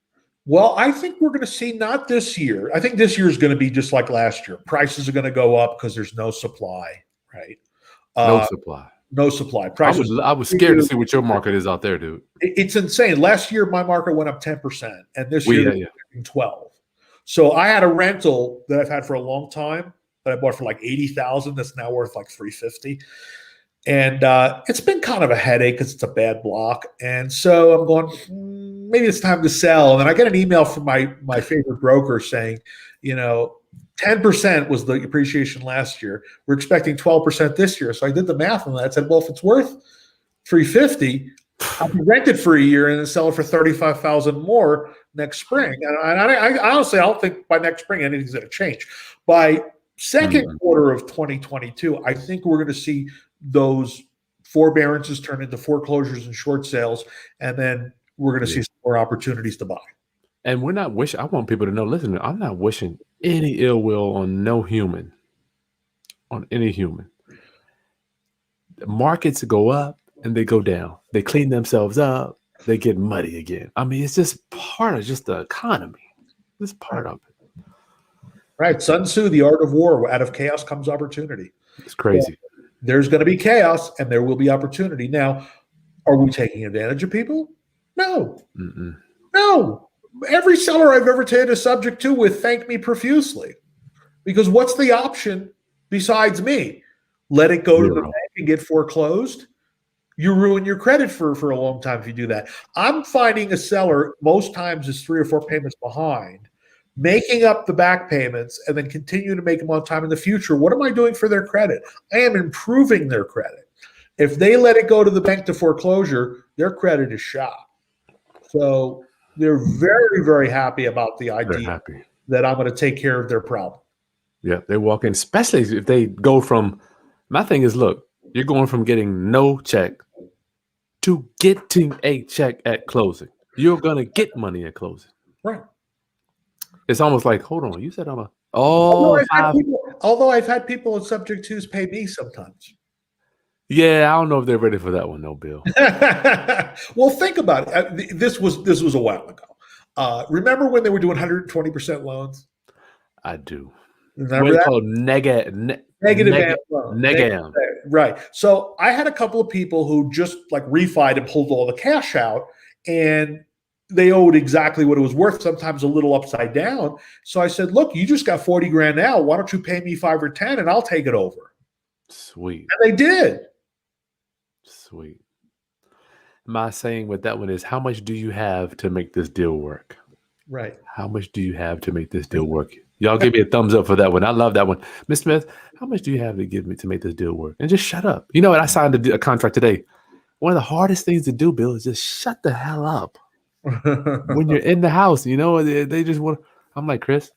Well, I think we're going to see not this year. I think this year is going to be just like last year. Prices are going to go up because there's no supply, right? No supply. No supply. I was scared to see what your market is out there, dude. It's insane. Last year, my market went up 10%, and this year, 12%. So I had a rental that I've had for a long time that I bought for like $80,000. That's now worth like $350,000. And it's been kind of a headache because it's a bad block. And so I'm going, maybe it's time to sell. And then I get an email from my favorite broker saying, 10% was the appreciation last year. We're expecting 12% this year. So I did the math on that. I said, well, if it's worth $350,000, I can rent it for a year and then sell it for $35,000 more next spring. And I honestly, I don't think by next spring anything's going to change. By second quarter of 2022, I think we're going to see those forbearances turn into foreclosures and short sales, and then we're going to see some more opportunities to buy. And we're not wishing. I want people to know. Listen, I'm not wishing any ill will on no human, on any human. The markets go up and they go down. They clean themselves up. They get muddy again. I mean, it's just part of just the economy. It's part of it. Right. Sun Tzu, The Art of War. Out of chaos comes opportunity. It's crazy. So there's going to be chaos and there will be opportunity. Now, are we taking advantage of people? No. No. Every seller I've ever taken a subject to with thank me profusely. Because what's the option besides me? Let it go to the bank and get foreclosed? You ruin your credit for a long time if you do that. I'm finding a seller most times is 3 or 4 payments behind, making up the back payments and then continue to make them on time in the future. What am I doing for their credit? I am improving their credit. If they let it go to the bank to foreclosure, their credit is shot. So they're very, very happy about the idea that I'm going to take care of their problem. Yeah, they walk in, especially if they go from, my thing is, look, you're going from getting no check to getting a check at closing. You're going to get money at closing. Right. It's almost like, hold on, you said I'm a, although I've had people in subject twos pay me sometimes. Yeah, I don't know if they're ready for that one, though, Bill. Well, think about it. This was a while ago. Remember when they were doing 120% loans? I do. Remember that? Called negative loans. Right. So I had a couple of people who just like refied and pulled all the cash out, and they owed exactly what it was worth, sometimes a little upside down. So I said, look, you just got 40 grand now. Why don't you pay me 5 or 10 and I'll take it over? Sweet. And they did. Sweet. My saying with that one is, how much do you have to make this deal work? Right. How much do you have to make this deal work? Y'all give me a thumbs up for that one. I love that one. Ms. Smith, how much do you have to give me to make this deal work? And just shut up. You know what? I signed a contract today. One of the hardest things to do, Bill, is just shut the hell up. When you're in the house, they just want. I'm like, Chris,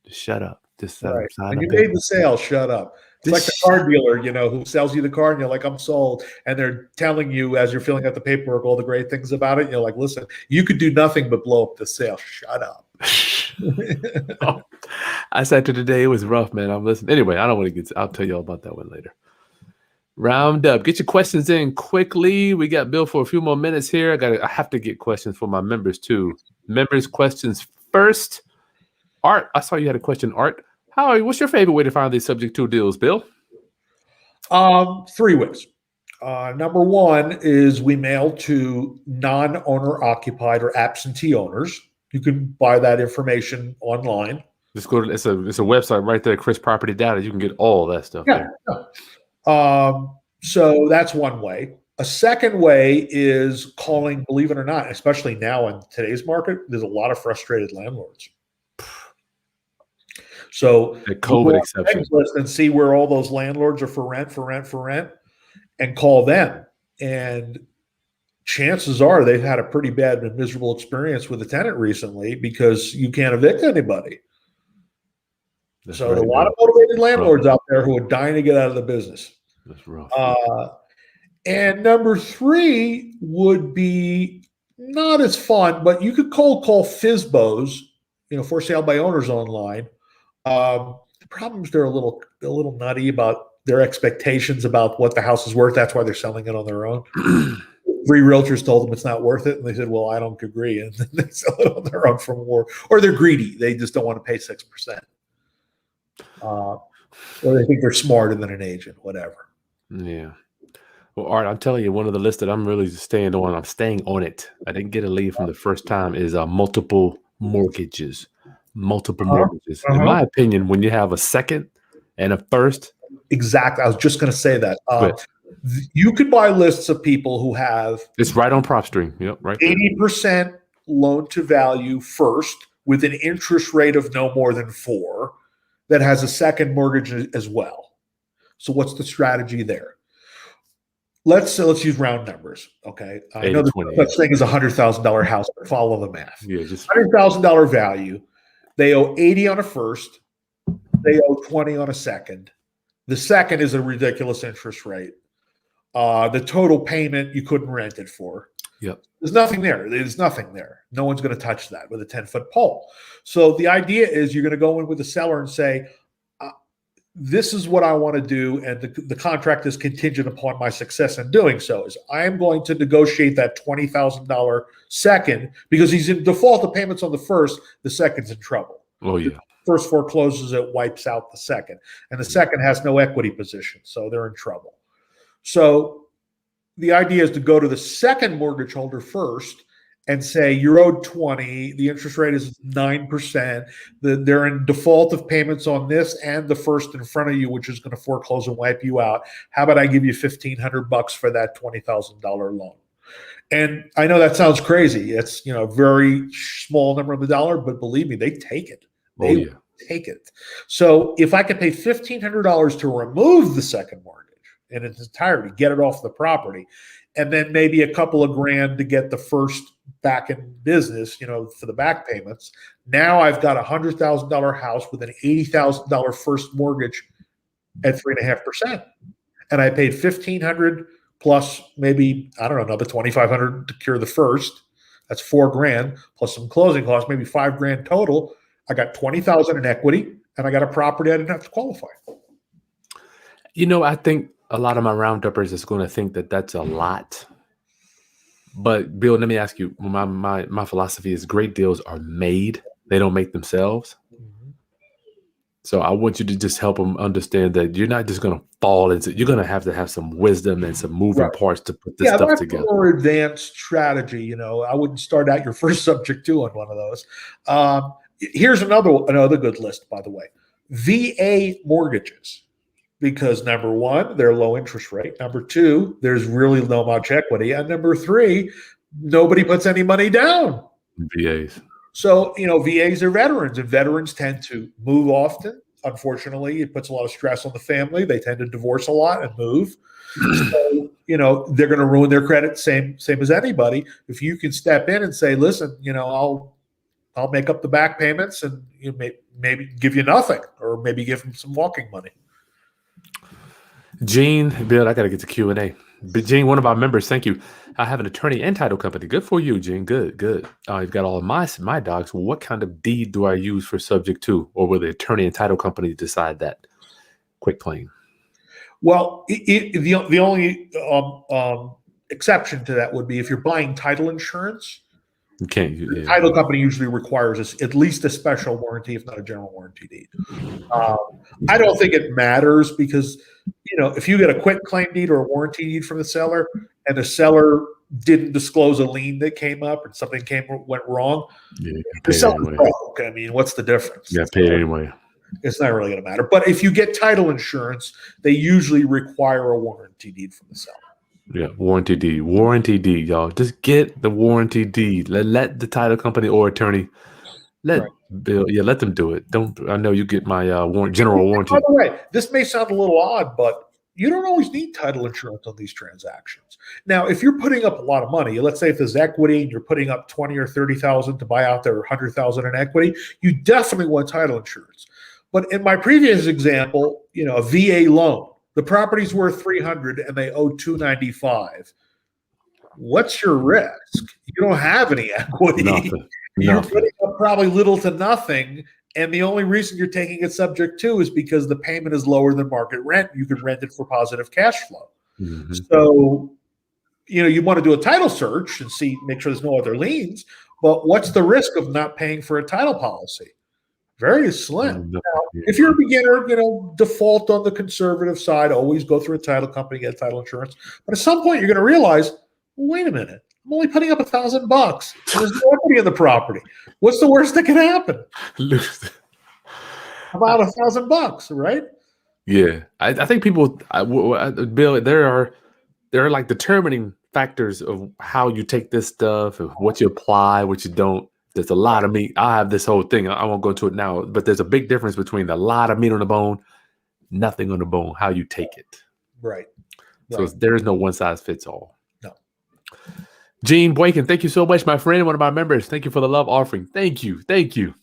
just shut up. Just right. When you made the sale, shut up. It's like the car dealer, who sells you the car, and you're like, I'm sold. And they're telling you as you're filling out the paperwork all the great things about it. You're like, listen, you could do nothing but blow up the sale. Shut up. I said to today, it was rough, man. I'm listening. Anyway, I don't want to I'll tell you all about that one later. Round up. Get your questions in quickly. We got Bill for a few more minutes here. I have to get questions for my members too. Members questions first. Art, I saw you had a question, Art. What's your favorite way to find these subject to deals, Bill? 3 ways. Number one is we mail to non-owner occupied or absentee owners. You can buy that information online. Just go to it's a website right there, Kris Property Data. You can get all that stuff. Yeah. So that's one way. A second way is calling, believe it or not, especially now in today's market, there's a lot of frustrated landlords. So The you go COVID on exception. Craigslist and see where all those landlords are for rent, and call them. And chances are they've had a pretty bad and miserable experience with a tenant recently because you can't evict anybody. That's So right, a lot man. of motivated Rough. landlords out there who are dying to get out of the business. That's rough. And number 3 would be not as fun, but you could cold call FSBOs, for sale by owners online. The problem is they're a little nutty about their expectations about what the house is worth. That's why they're selling it on their own. 3 realtors told them it's not worth it, and they said, "Well, I don't agree," and then they sell it on their own for more. Or they're greedy; they just don't want to pay 6%, or they think they're smarter than an agent. Whatever. Yeah. Well, Art, I'm telling you, one of the lists that I'm really staying on. I'm staying on it. I didn't get a lead from the first time. Is multiple mortgages. Multiple mortgages. In my opinion, when you have a second and a first. Exactly. I was just going to say that. But You could buy lists of people who have it's right on PropStream. Yep, right there. 80% loan to value first with an interest rate of no more than 4 that has a second mortgage as well. So what's the strategy there? Let's use round numbers. Okay. I know there's such thing as a $100,000 house, but follow the math. Yeah, just $100,000 value. They owe 80 on a first. They owe 20 on a second. The second is a ridiculous interest rate. The total payment you couldn't rent it for. Yep. There's nothing there. There's nothing there. No one's going to touch that with a 10-foot pole. So the idea is you're going to go in with the seller and say, this is what I want to do, and the contract is contingent upon my success in doing so. Is I am going to negotiate that $20,000 second because he's in default of payments on the first. The second's in trouble. Oh yeah. First forecloses, it wipes out the second, and the second has no equity position, so they're in trouble. So the idea is to go to the second mortgage holder first and say, you're owed 20, the interest rate is 9%, they're in default of payments on this and the first in front of you, which is going to foreclose and wipe you out. How about I give you $1,500 for that $20,000 loan? And I know that sounds crazy. It's a very small number of the dollar, but believe me, they take it. They take it. So if I could pay $1,500 to remove the second mortgage in its entirety, get it off the property, and then maybe a couple of grand to get the first back in business, for the back payments. Now I've got a $100,000 house with an $80,000 first mortgage at 3.5%. And I paid $1,500 plus maybe, I don't know, another $2,500 to cure the first. That's $4,000 plus some closing costs, maybe $5,000 total. I got $20,000 in equity, and I got a property I didn't have to qualify. I think a lot of my rounduppers is going to think that that's a lot. But Bill, let me ask you, my philosophy is great deals are made. They don't make themselves. Mm-hmm. So I want you to just help them understand that you're not just going to fall into, you're going to have some wisdom and some moving parts to put this stuff together. Yeah, more advanced strategy. I wouldn't start out your first subject too on one of those. Here's another good list, by the way. VA mortgages. Because number 1, they're low interest rate. Number 2, there's really low much equity. And number 3, nobody puts any money down. VAs. So, VAs are veterans, and veterans tend to move often. Unfortunately, it puts a lot of stress on the family. They tend to divorce a lot and move. So, they're going to ruin their credit, same as anybody. If you can step in and say, listen, I'll make up the back payments and maybe give you nothing, or maybe give them some walking money. Gene, Bill, I got to get to Q&A. But Gene, one of our members, thank you. I have an attorney and title company. Good for you, Gene. Good. You've got all of my docs. What kind of deed do I use for subject to? Or will the attorney and title company decide that? Quick claim. Well, the only exception to that would be if you're buying title insurance. You can't. The title company usually requires at least a special warranty, if not a general warranty deed. I don't think it matters because, if you get a quit claim deed or a warranty deed from the seller and the seller didn't disclose a lien that came up and something went wrong, the seller's broke. I mean, what's the difference? You got to pay it anyway. It's not really going to matter. But if you get title insurance, they usually require a warranty deed from the seller. Yeah, warranty deed, y'all. Just get the warranty deed. Let the title company or attorney Let Right. Bill, yeah, let them do it. Don't. I know you get my general warranty. By the way, this may sound a little odd, but you don't always need title insurance on these transactions. Now, if you're putting up a lot of money, let's say if there's equity and you're putting up 20 or 30,000 to buy out their 100,000 in equity, you definitely want title insurance. But in my previous example, a VA loan, the property's worth 300 and they owe 295. What's your risk? You don't have any equity. Nothing. You're Nothing. putting up probably little to nothing. And the only reason you're taking it subject to is because the payment is lower than market rent. You can rent it for positive cash flow. Mm-hmm. So, you want to do a title search and make sure there's no other liens. But what's the risk of not paying for a title policy? Very slim. Now, if you're a beginner, default on the conservative side, always go through a title company, get title insurance. But at some point, you're going to realize, wait a minute, I'm only putting up $1,000. There's no equity in the property. What's the worst that can happen? About $1,000, right? Yeah, I think people, Bill, there are like determining factors of how you take this stuff and what you apply, what you don't. There's a lot of meat. I have this whole thing. I won't go into it now, but there's a big difference between a lot of meat on the bone, nothing on the bone, how you take it. Right. So there is no one size fits all. No. Gene Boykin, thank you so much, my friend, one of my members. Thank you for the love offering. Thank you. Thank you.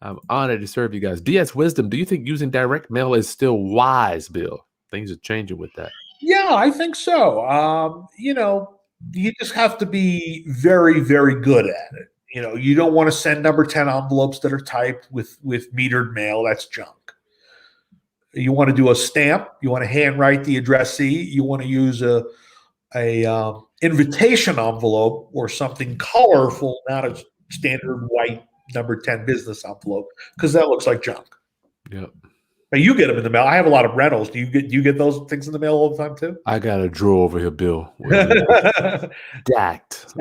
I'm honored to serve you guys. DS Wisdom, do you think using direct mail is still wise, Bill? Things are changing with that. Yeah, I think so. You just have to be very, very good at it. You don't want to send number 10 envelopes that are typed with metered mail. That's junk. You want to do a stamp. You want to handwrite the addressee. You want to use a invitation envelope or something colorful, not a standard white number 10 business envelope, because that looks like junk. Yep. But you get them in the mail. I have a lot of rentals. Do you get those things in the mail all the time too? I got a drawer over here, Bill. Stacked.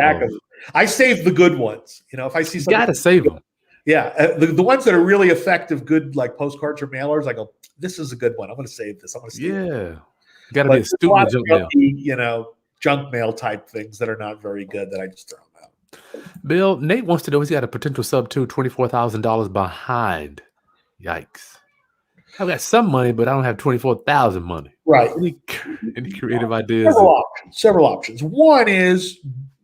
I save the good ones. If I see something, you gotta save them. Yeah, the ones that are really effective, good like postcards or mailers. I go, this is a good one. I'm going to save this. I'm going to save it. You got to be a student of junk mail. Junk mail type things that are not very good that I just throw them out. Bill, Nate wants to know he's got a potential sub to $24,000 behind. Yikes. I've got some money, but I don't have 24,000 money. Right. Any creative ideas? Several options. One is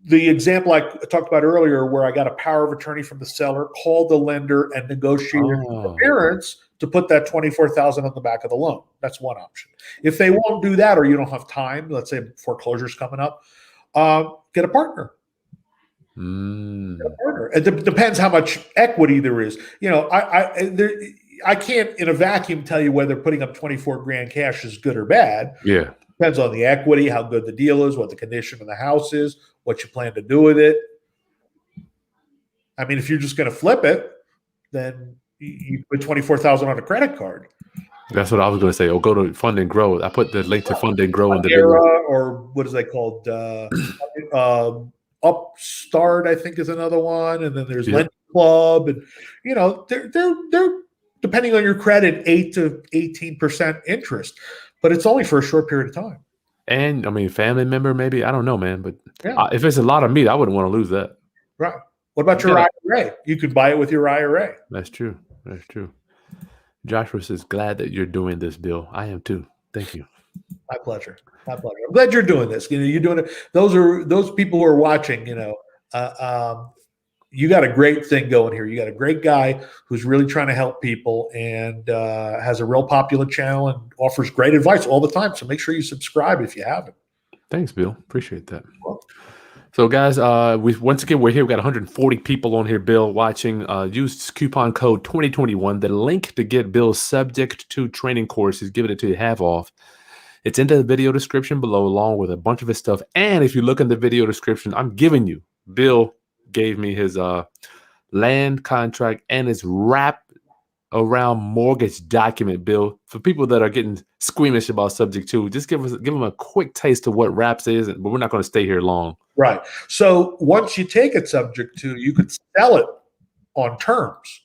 the example I talked about earlier, where I got a power of attorney from the seller, called the lender, and negotiated with the parents to put that $24,000 on the back of the loan. That's one option. If they won't do that, or you don't have time, let's say foreclosure's coming up, get a partner. Get a partner. It depends how much equity there is. I can't in a vacuum tell you whether putting up 24 grand cash is good or bad. Yeah. Depends on the equity, how good the deal is, what the condition of the house is, what you plan to do with it. I mean, if you're just going to flip it, then you put 24,000 on a credit card. That's what I was going to say. Or go to Fund and Grow. I put the link to Fund and Grow in the video. Or what is that called? Upstart, I think, is another one. And then there's Lending Club, and they're depending on your credit, 8 to 18% interest, but it's only for a short period of time. And I mean, family member, maybe, I don't know, man, but if it's a lot of meat, I wouldn't want to lose that. Right. What about your IRA? You could buy it with your IRA. That's true. That's true. Joshua says, glad that you're doing this, Bill. I am too. Thank you. My pleasure. My pleasure. I'm glad you're doing this. You're doing it. Those people who are watching, you got a great thing going here. You got a great guy who's really trying to help people and has a real popular channel and offers great advice all the time. So make sure you subscribe if you haven't. Thanks, Bill. Appreciate that. So, guys, we're here. We've got 140 people on here, Bill, watching. Use coupon code 2021. The link to get Bill's subject to training course is giving it to you half off. It's in the video description below, along with a bunch of his stuff. And if you look in the video description, I'm giving you, Bill gave me his land contract and his wrap around mortgage document, Bill. For people that are getting squeamish about subject to, just give them a quick taste of what wraps is, but we're not going to stay here long. Right. So once you take it subject to, you could sell it on terms.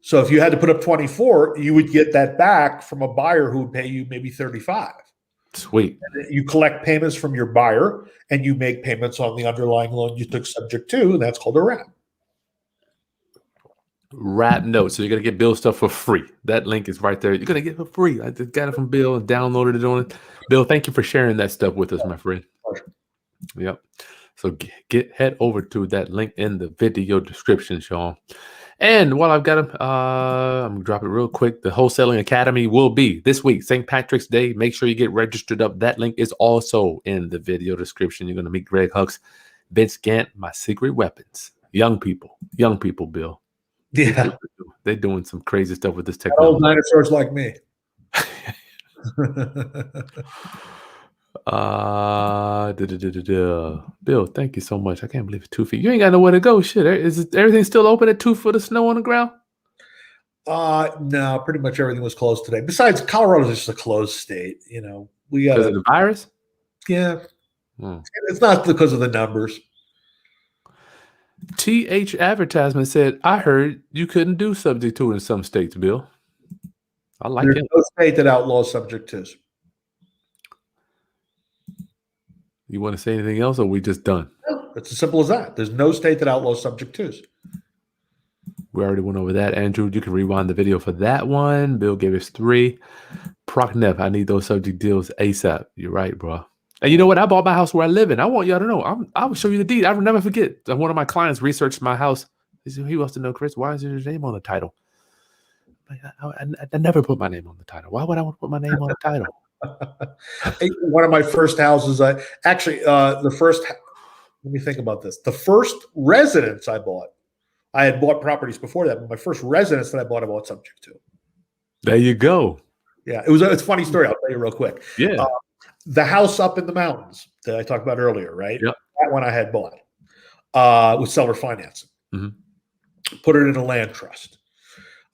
So if you had to put up 24, you would get that back from a buyer who would pay you maybe 35. Sweet. And you collect payments from your buyer and you make payments on the underlying loan you took subject to, and that's called a wrap. Rap notes. So you're gonna get Bill stuff for free. That link is right there. You're gonna get it for free. I just got it from Bill and downloaded it on it. Bill, thank you for sharing that stuff with us, my friend. Yep. So head over to that link in the video description, Sean. And while I've got him, I'm gonna drop it real quick. The Wholesaling Academy will be this week, St. Patrick's Day. Make sure you get registered up. That link is also in the video description. You're gonna meet Greg Hucks, Vince Gant, my secret weapons. Young people, Bill. Yeah. They're doing some crazy stuff with this Old technology. dinosaurs like me. Bill, thank you so much. I can't believe it's 2 feet. You ain't got nowhere to go. Shit, is everything still open at 2 foot of snow on the ground? No, pretty much everything was closed today. Besides, Colorado's just a closed state. You know, we got Because of the virus? Yeah. Hmm. It's not because of the numbers. TH Advertisement said, I heard you couldn't do subject to in some states, Bill. I like There's it. no state that outlaws subject twos. You want to say anything else, or we just done? It's as simple as that. There's no state that outlaws subject twos. We already went over that, Andrew. You can rewind the video for that one. Bill gave us 3. Procnev, I need those subject deals ASAP. You're right, bro. And you know what? I bought my house where I live in. I want y'all to know. I will show you the deed. I will never forget. One of my clients researched my house. He wants to know, Chris, why is your name on the title? I never put my name on the title. Why would I want to put my name on the title? One of my first houses, let me think about this. The first residence I bought, I had bought properties before that, but my first residence that I bought subject to. There you go. Yeah, it's a funny story. I'll tell you real quick. Yeah. The house up in the mountains that I talked about earlier, right? Yep. That one I had bought with seller financing. Mm-hmm. Put it in a land trust.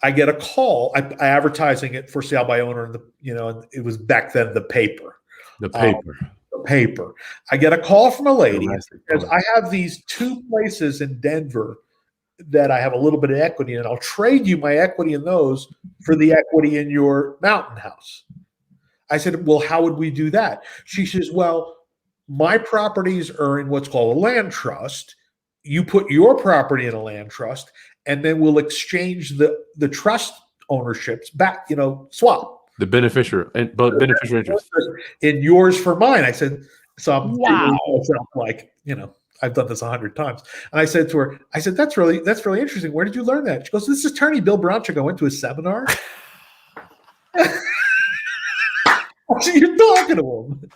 I get a call. I advertising it for sale by owner, and it was back then the paper. The paper. I get a call from a lady because I have these 2 places in Denver that I have a little bit of equity in. I'll trade you my equity in those for the equity in your mountain house. I said, well, how would we do that? She says, well, my properties are in what's called a land trust. You put your property in a land trust, and then we'll exchange the trust ownerships back, swap. The beneficiary interest. In yours for mine. I said, so I'm wow. Like, I've done this 100 times. And I said to her, that's really interesting. Where did you learn that? She goes, this is attorney Bill Bronchick. I went to a seminar. So you're talking to him.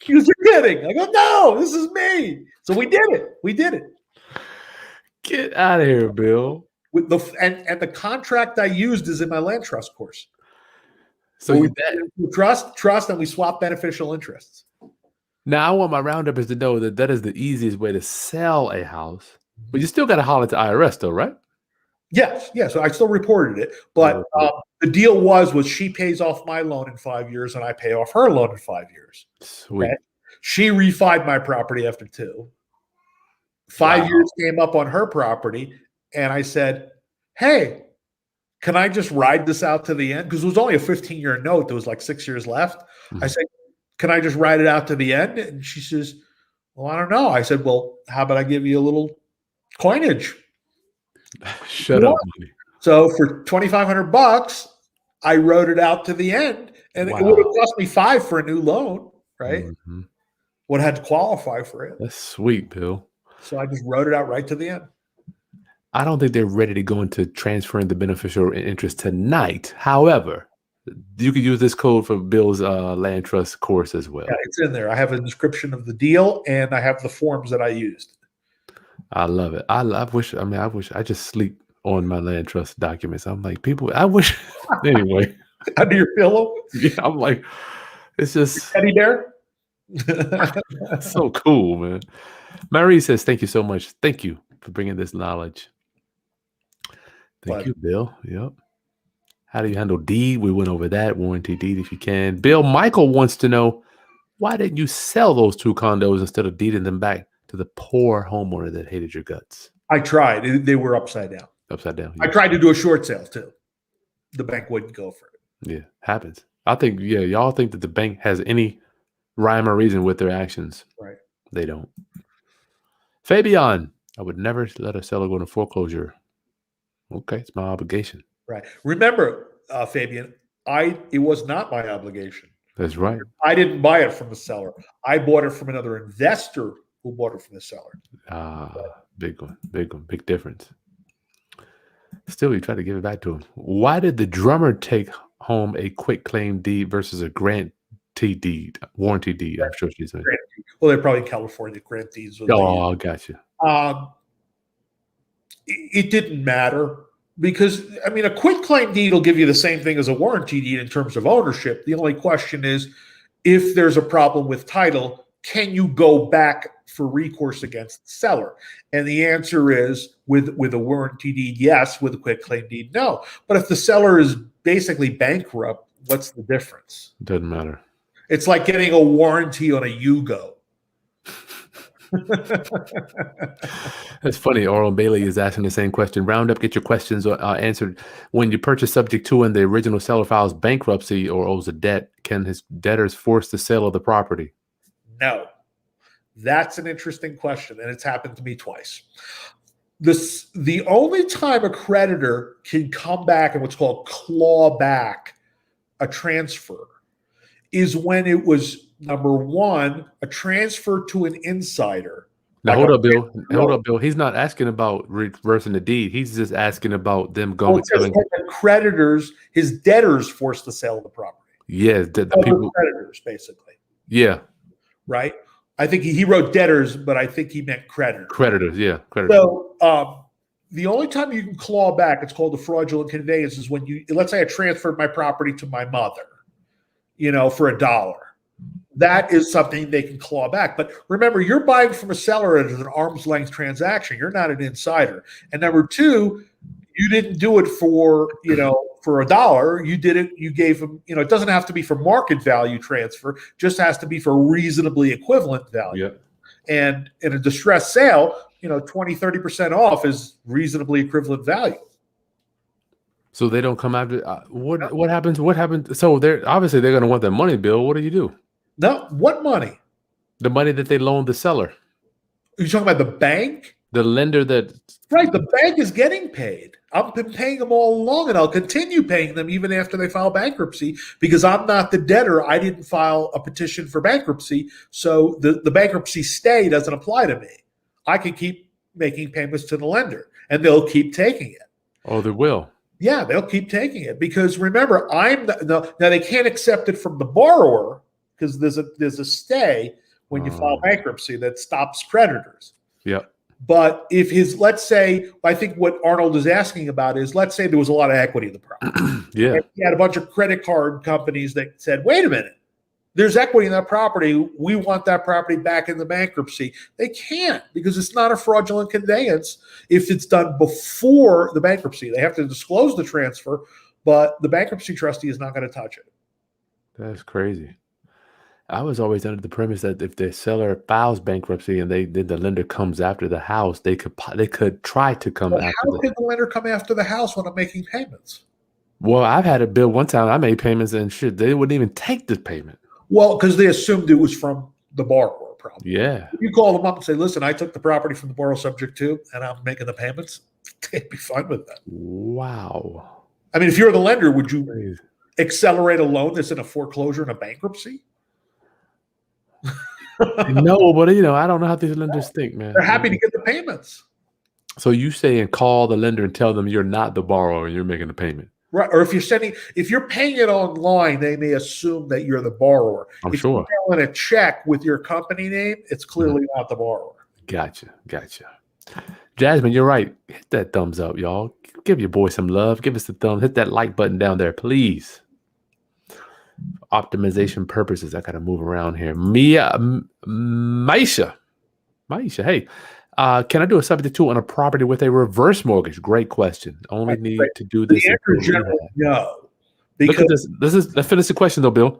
She goes, you're kidding. I go, no, this is me. So we did it. Get out of here, Bill. With the contract I used is in my land trust course. So we trust, and we swap beneficial interests. Now I want my roundupers to know that is the easiest way to sell a house, but you still got to holler to IRS, though, right? Yes. So I still reported it, but the deal was she pays off my loan in 5 years, and I pay off her loan in 5 years. Sweet. Okay? She refied my property after 2. 5 years came up on her property, and I said, hey, can I just ride this out to the end? Because it was only a 15-year note. There was like 6 years left. Mm-hmm. I said, can I just ride it out to the end? And she says, well, I don't know. I said, well, how about I give you a little coinage? Shut up, money. So for $2,500, I wrote it out to the end, and it would have cost me $5 for a new loan, right? Mm-hmm. Would have had to qualify for it. That's sweet, Bill. So I just wrote it out right to the end. I don't think they're ready to go into transferring the beneficial interest tonight. However, you could use this code for Bill's land trust course as well. Yeah, it's in there. I have a description of the deal, and I have the forms that I used. I love it. I wish I just sleep on my land trust documents. I'm like, I wish anyway. Under your pillow? Yeah, I'm like, it's just Teddy bear. So cool, man. Marie says, thank you so much. Thank you for bringing this knowledge. Thank you, Bill. Yep. How do you handle deed? We went over that. Warranty deed if you can. Bill Michael wants to know, why didn't you sell those 2 condos instead of deeding them back to the poor homeowner that hated your guts? I tried. They were upside down. Yeah. I tried to do a short sale too. The bank wouldn't go for it. Yeah, happens. I think, y'all think that the bank has any rhyme or reason with their actions. Right. They don't. Fabian, I would never let a seller go into foreclosure Okay, it's my obligation. Right. Remember, Fabian, it was not my obligation. That's right. I didn't buy it from the seller. I bought it from another investor who bought it from the seller. Big one, big difference. Still, you try to give it back to him. Why did the drummer take home a quit claim deed versus a warranty deed? I'm sure she's saying. Well, they're probably in California. Grant deeds. Oh, gotcha. It didn't matter because, I mean, a quit claim deed will give you the same thing as a warranty deed in terms of ownership. The only question is, if there's a problem with title, can you go back for recourse against the seller? And the answer is, with a warranty deed, yes. With a quit claim deed, no. But if the seller is basically bankrupt, what's the difference? Doesn't matter. It's like getting a warranty on a Yugo. That's funny. Oral Bailey is asking the same question. Round up, get your questions answered. When you purchase subject to and the original seller files bankruptcy or owes a debt, can his debtors force the sale of the property? No. That's an interesting question, and it's happened to me twice. The only time a creditor can come back and what's called claw back a transfer is when it was, number one, a transfer to an insider. Now, hold up, Bill. Hold up, Bill. He's not asking about reversing the deed. He's just asking about them going. The creditors, his debtors, forced the sale of the property. Yeah, the people. Creditors, basically. Yeah. Right. I think he wrote debtors, but I think he meant creditors. Creditors, yeah. Creditors. So the only time you can claw back, it's called the fraudulent conveyance, is when let's say I transferred my property to my mother, for $1. That is something they can claw back. But remember, you're buying from a seller as an arm's length transaction. You're not an insider. And number two, you didn't do it for $1. You did it. You gave them, it doesn't have to be for market value transfer, just has to be for reasonably equivalent value. Yep. And in a distressed sale, 20, 30% off is reasonably equivalent value. So they don't come after what happens? What happened? So they're going to want that money, Bill. What do? No, what money? The money that they loaned the seller. Are you talking about the bank? The lender that. Right, the bank is getting paid. I've been paying them all along, and I'll continue paying them even after they file bankruptcy because I'm not the debtor. I didn't file a petition for bankruptcy, so the bankruptcy stay doesn't apply to me. I can keep making payments to the lender, and they'll keep taking it. Oh, they will. Yeah, they'll keep taking it because remember, now they can't accept it from the borrower because there's a stay when you file bankruptcy that stops creditors. Yeah. But if let's say, I think what Arnold is asking about is, let's say there was a lot of equity in the property. Yeah. And he had a bunch of credit card companies that said, wait a minute, there's equity in that property. We want that property back in the bankruptcy. They can't because it's not a fraudulent conveyance if it's done before the bankruptcy. They have to disclose the transfer, but the bankruptcy trustee is not going to touch it. That's crazy. I was always under the premise that if the seller files bankruptcy and the lender comes after the house, they could try to come after. How could the lender come after the house when I'm making payments? Well, I've had a bill one time. I made payments and shit. They wouldn't even take the payment. Well, because they assumed it was from the borrower, probably. Yeah. If you call them up and say, "Listen, I took the property from the borrower subject to, and I'm making the payments," they'd be fine with that. Wow. I mean, if you're the lender, would you accelerate a loan that's in a foreclosure and a bankruptcy? No, but I don't know how these lenders think, man. They're happy to get the payments. So you say and call the lender and tell them you're not the borrower and you're making the payment. Right. Or if you're paying it online, they may assume that you're the borrower. I'm if sure. You're selling a check with your company name, it's clearly not the borrower. Gotcha. Jasmine, you're right. Hit that thumbs up, y'all. Give your boy some love. Give us the thumb. Hit that like button down there, please. Optimization purposes. I got to move around here. Maisha, hey, can I do a subject to on a property with a reverse mortgage? Great question. Only need to do this. No. Look at this. Let's finish the question though, Bill.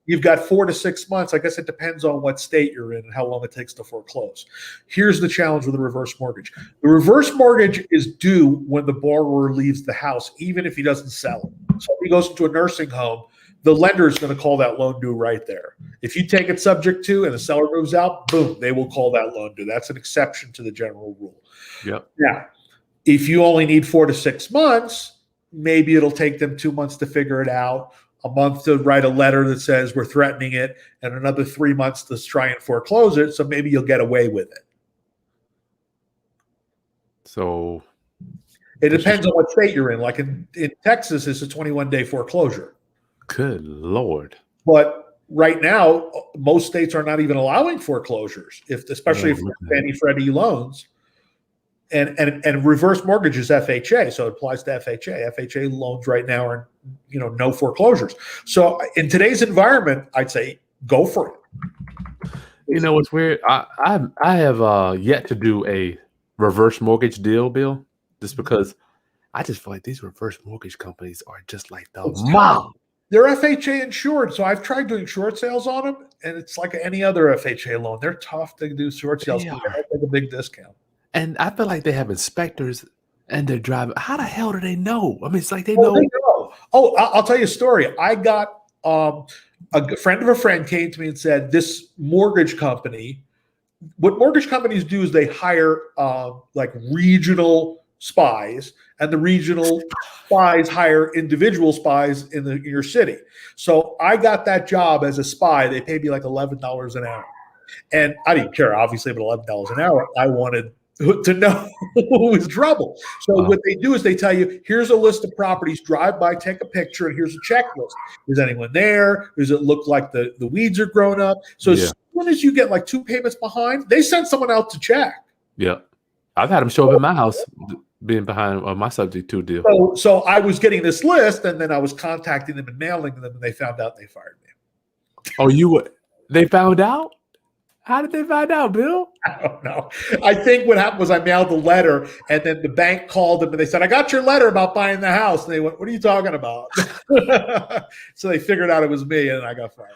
You've got 4 to 6 months. I guess it depends on what state you're in and how long it takes to foreclose. Here's the challenge with a reverse mortgage. The reverse mortgage is due when the borrower leaves the house, even if he doesn't sell it. So if he goes into a nursing home, the lender is going to call that loan due right there. If you take it subject to and the seller moves out, boom, they will call that loan due. That's an exception to the general rule. Yep. Now, If you only need 4 to 6 months, maybe it'll take them 2 months to figure it out, a month to write a letter that says we're threatening it, and another 3 months to try and foreclose it. So maybe you'll get away with it. So it depends on what state you're in. Like in Texas, it's a 21-day foreclosure. Good Lord. But right now, most states are not even allowing foreclosures, especially if Fannie Freddie loans. And reverse mortgage is FHA, so it applies to FHA. FHA loans right now are, no foreclosures. So in today's environment, I'd say go for it. You know what's weird? I have yet to do a reverse mortgage deal, Bill, just because I just feel like these reverse mortgage companies are just like the mom. They're FHA insured, so I've tried doing short sales on them, and it's like any other FHA loan. They're tough to do short sales. They have like a big discount. And I feel like they have inspectors and they're driving. How the hell do they know? I mean, it's like they know. Oh, I'll tell you a story. I got a friend of a friend came to me and said, this mortgage company, what mortgage companies do is they hire like regional spies, and the regional spies hire individual spies in your city. So I got that job as a spy. They paid me like $11 an hour. And I didn't care, obviously, but $11 an hour. I wanted to know who was trouble. So what they do is they tell you, here's a list of properties, drive by, take a picture, and here's a checklist. Is anyone there? Does it look like the weeds are grown up? So as soon as you get like 2 payments behind, they send someone out to check. Yeah. I've had them show up in my house being behind on my subject to deal. So I was getting this list, and then I was contacting them and mailing them, and they found out and they fired me. Oh, they found out? How did they find out, Bill? I don't know. I think what happened was I mailed the letter, and then the bank called them and they said, I got your letter about buying the house. And they went, what are you talking about? So they figured out it was me, and I got fired.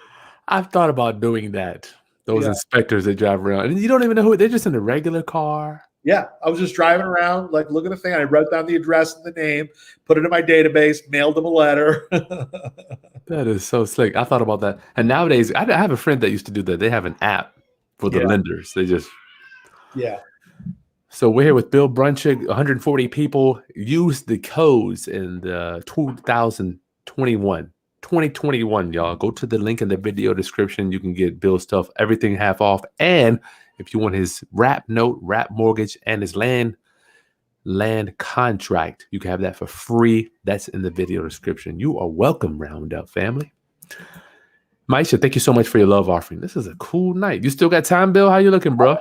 I've thought about doing that. Those inspectors that drive around, and you don't even know who they're just in a regular car. Yeah, I was just driving around, like looking at the thing. I wrote down the address and the name, put it in my database, mailed them a letter. That is so slick. I thought about that. And nowadays, I have a friend that used to do that. They have an app for the lenders. They just So we're here with Bill Bronchick. 140 people use the codes in the 2021, y'all. Go to the link in the video description. You can get Bill's stuff, everything half off. And if you want his wrap note, wrap mortgage, and his land contract, you can have that for free. That's in the video description. You are welcome, Roundup family. Maisha, thank you so much for your love offering. This is a cool night. You still got time, Bill? How you looking, bro?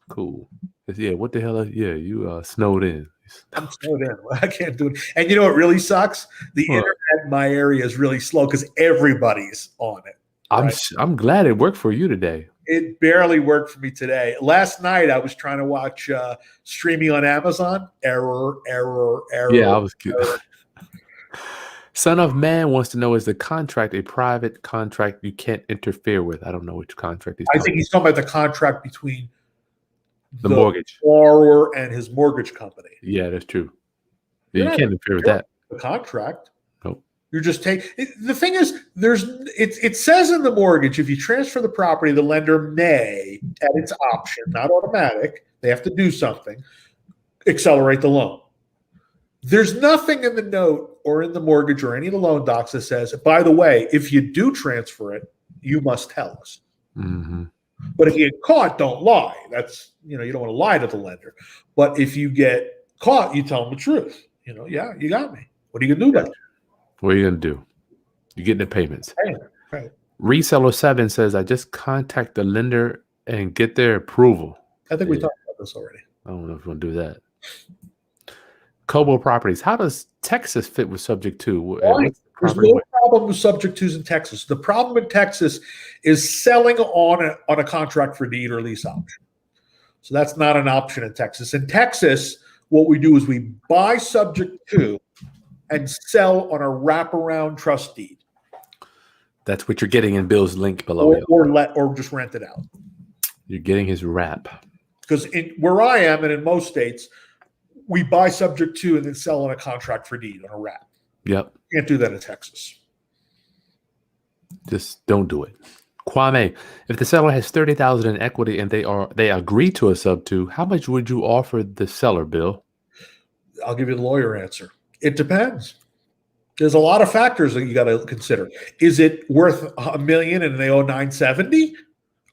Cool. Yeah, what the hell? You snowed in. I'm snowed in. I can't do it. And you know what really sucks? The internet in my area is really slow because everybody's on it. Right? I'm glad it worked for you today. It barely worked for me today. Last night, I was trying to watch streaming on Amazon. Error. Yeah, I was good. Son of Man wants to know, is the contract a private contract you can't interfere with? I don't know which contract he's talking about. I think he's talking about the contract between the mortgage borrower and his mortgage company. Yeah, that's true. Yeah, you can't interfere with that. The contract. Nope. You're just taking. The thing is, it says in the mortgage, if you transfer the property, the lender may, at its option, not automatic, they have to do something, accelerate the loan. There's nothing in the note or in the mortgage or any of the loan docs that says, by the way, if you do transfer it, you must tell us. Mm-hmm. But if you get caught, don't lie. That's, you don't want to lie to the lender. But if you get caught, you tell them the truth. Yeah, you got me. What are you going to do about it? What are you going to do? You're getting the payments. Right. Reseller 7 says, I just contact the lender and get their approval. I think we talked about this already. I don't know if we're going to do that. Cobo Properties. How does Texas fit with subject to? There's no problem with subject twos in Texas. The problem in Texas is selling on a contract for deed or lease option. So that's not an option in Texas. In Texas, what we do is we buy subject to and sell on a wraparound trust deed. That's what you're getting in Bill's link below. Or just rent it out. You're getting his wrap. Because where I am and in most states, we buy subject to and then sell on a contract for deed on a wrap. Yep. Can't do that in Texas. Just don't do it. Kwame, if the seller has $30,000 in equity and they agree to a sub to, how much would you offer the seller, Bill? I'll give you the lawyer answer. It depends. There's a lot of factors that you got to consider. Is it worth $1 million and they owe 970,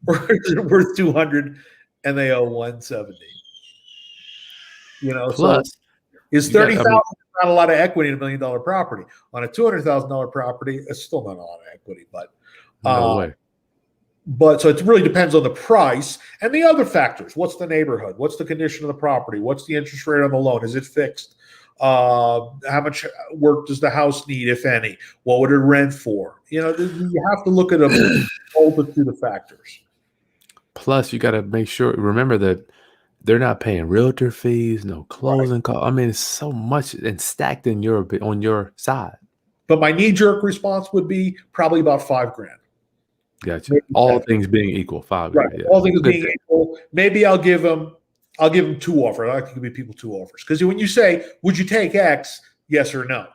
or is it worth 200 and they owe 170? So Plus, is 30,000 not a lot of equity in $1 million property? On a $200,000 property, it's still not a lot of equity, but no way. But so it really depends on the price and the other factors. What's the neighborhood? What's the condition of the property? What's the interest rate on the loan? Is it fixed? How much work does the house need, if any? What would it rent for? You have to look at a multitude of factors. Plus, you got to remember that they're not paying realtor fees, no closing costs. I mean, it's so much and stacked on your side. But my knee-jerk response would be probably about $5,000. Gotcha. Maybe all things being equal, $5,000. Right. Yeah. All things being equal. Maybe I'll give them 2 offers. I like to give people 2 offers. Because when you say, would you take X? Yes or no.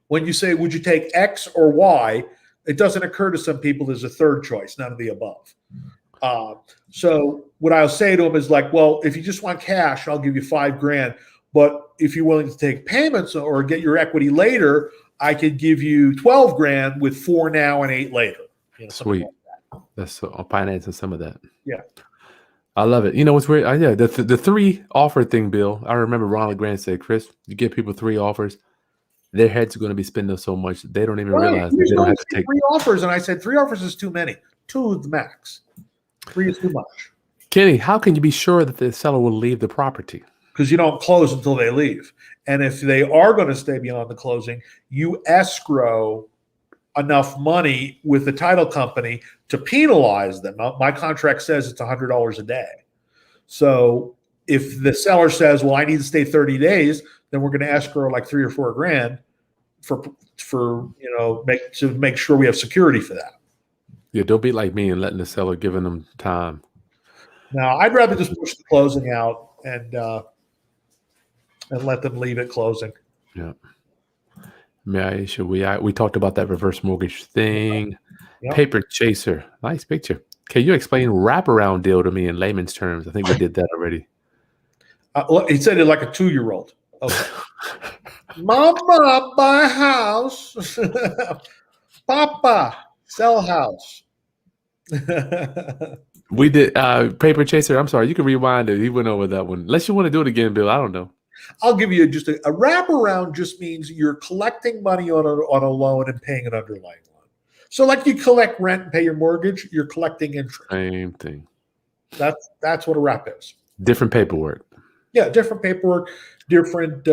When you say, would you take X or Y? It doesn't occur to some people there's a third choice, none of the above. So what I'll say to them is like, well, if you just want cash, I'll give you $5,000. But if you're willing to take payments or get your equity later, I could give you $12,000 with 4 now and 8 later. Sweet. Like that's financing some of that. Yeah. I love it. What's weird? The 3 offer thing, Bill. I remember Ronald Grant said, Chris, you give people 3 offers, their heads are going to be spending so much they don't even realize they don't have to take 3 offers. And I said 3 offers is too many. 2 is the max. 3 is too much. Kenny, how can you be sure that the seller will leave the property? Because you don't close until they leave. And if they are going to stay beyond the closing, you escrow enough money with the title company to penalize them. My contract says it's $100 a day. So if the seller says, well, I need to stay 30 days, then we're going to escrow like $3,000 or $4,000 to make sure we have security for that. Yeah, don't be like me and letting the seller, giving them time. Now, I'd rather just push the closing out and let them leave at closing. Yeah. We talked about that reverse mortgage thing. Yep. Paper chaser. Nice picture. Can you explain wraparound deal to me in layman's terms? I think we did that already. He said it like a 2-year-old. Okay. Mama, buy house. Papa, sell house. We did paper chaser. I'm sorry. You can rewind it. He went over that one. Unless you want to do it again, Bill. I don't know. I'll give you just a wraparound. Just means you're collecting money on a loan and paying an underlying loan. So like you collect rent and pay your mortgage, you're collecting interest. Same thing. That's what a wrap is. Different paperwork. Yeah, different paperwork, different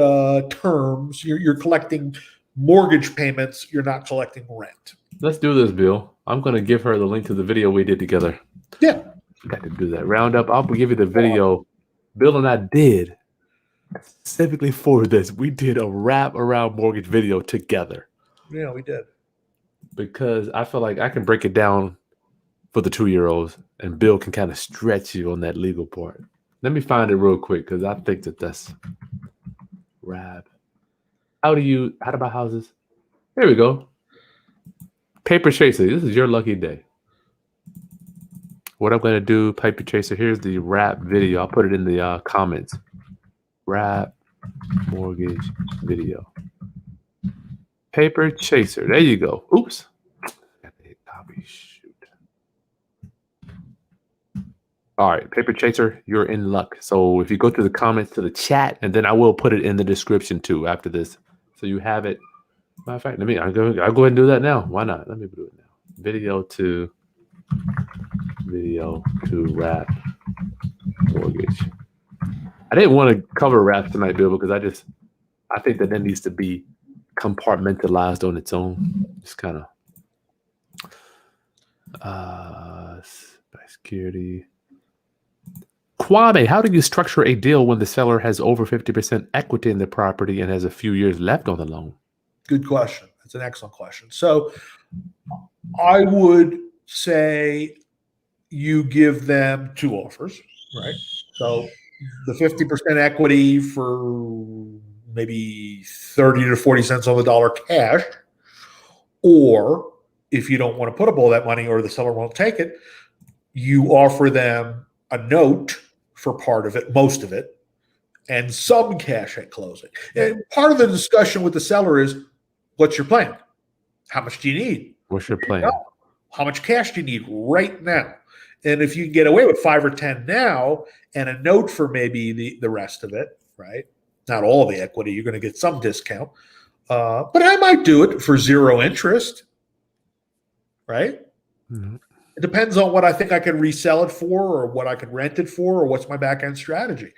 terms. You're collecting mortgage payments. You're not collecting rent. Let's do this, Bill. I'm going to give her the link to the video we did together. Yeah. Got to do that. Roundup. I'll give you the video Bill and I did specifically for this. We did a wrap around mortgage video together. Yeah, we did. Because I feel like I can break it down for the 2-year-olds and Bill can kind of stretch you on that legal part. Let me find it real quick because I think that's wrap. How to buy houses? Here we go. Paper chaser. This is your lucky day. What I'm going to do, paper chaser, here's the wrap video. I'll put it in the comments. Wrap mortgage video. Paper chaser. There you go. Oops. Copy. Shoot. All right. Paper chaser, you're in luck. So if you go to the comments to the chat, and then I will put it in the description too after this. So you have it. Matter of fact, I'll go ahead and do that now. Why not? Let me do it now. Video to wrap mortgage. I didn't want to cover wraps tonight, Bill, because I think that needs to be compartmentalized on its own. Just kind of security. Kwame, how do you structure a deal when the seller has over 50% equity in the property and has a few years left on the loan? Good question. That's an excellent question. So I would say you give them 2 offers, right? So the 50% equity for maybe 30 to 40 cents on the dollar cash, or if you don't want to put up all that money or the seller won't take it, you offer them a note for part of it, most of it, and some cash at closing. And part of the discussion with the seller is, what's your plan? How much do you need? What's your plan? How much cash do you need right now? And if you can get away with 5 or 10 now and a note for maybe the rest of it, right? Not all the equity, you're going to get some discount. But I might do it for 0 interest, right? Mm-hmm. It depends on what I think I can resell it for, or what I can rent it for, or what's my back end strategy.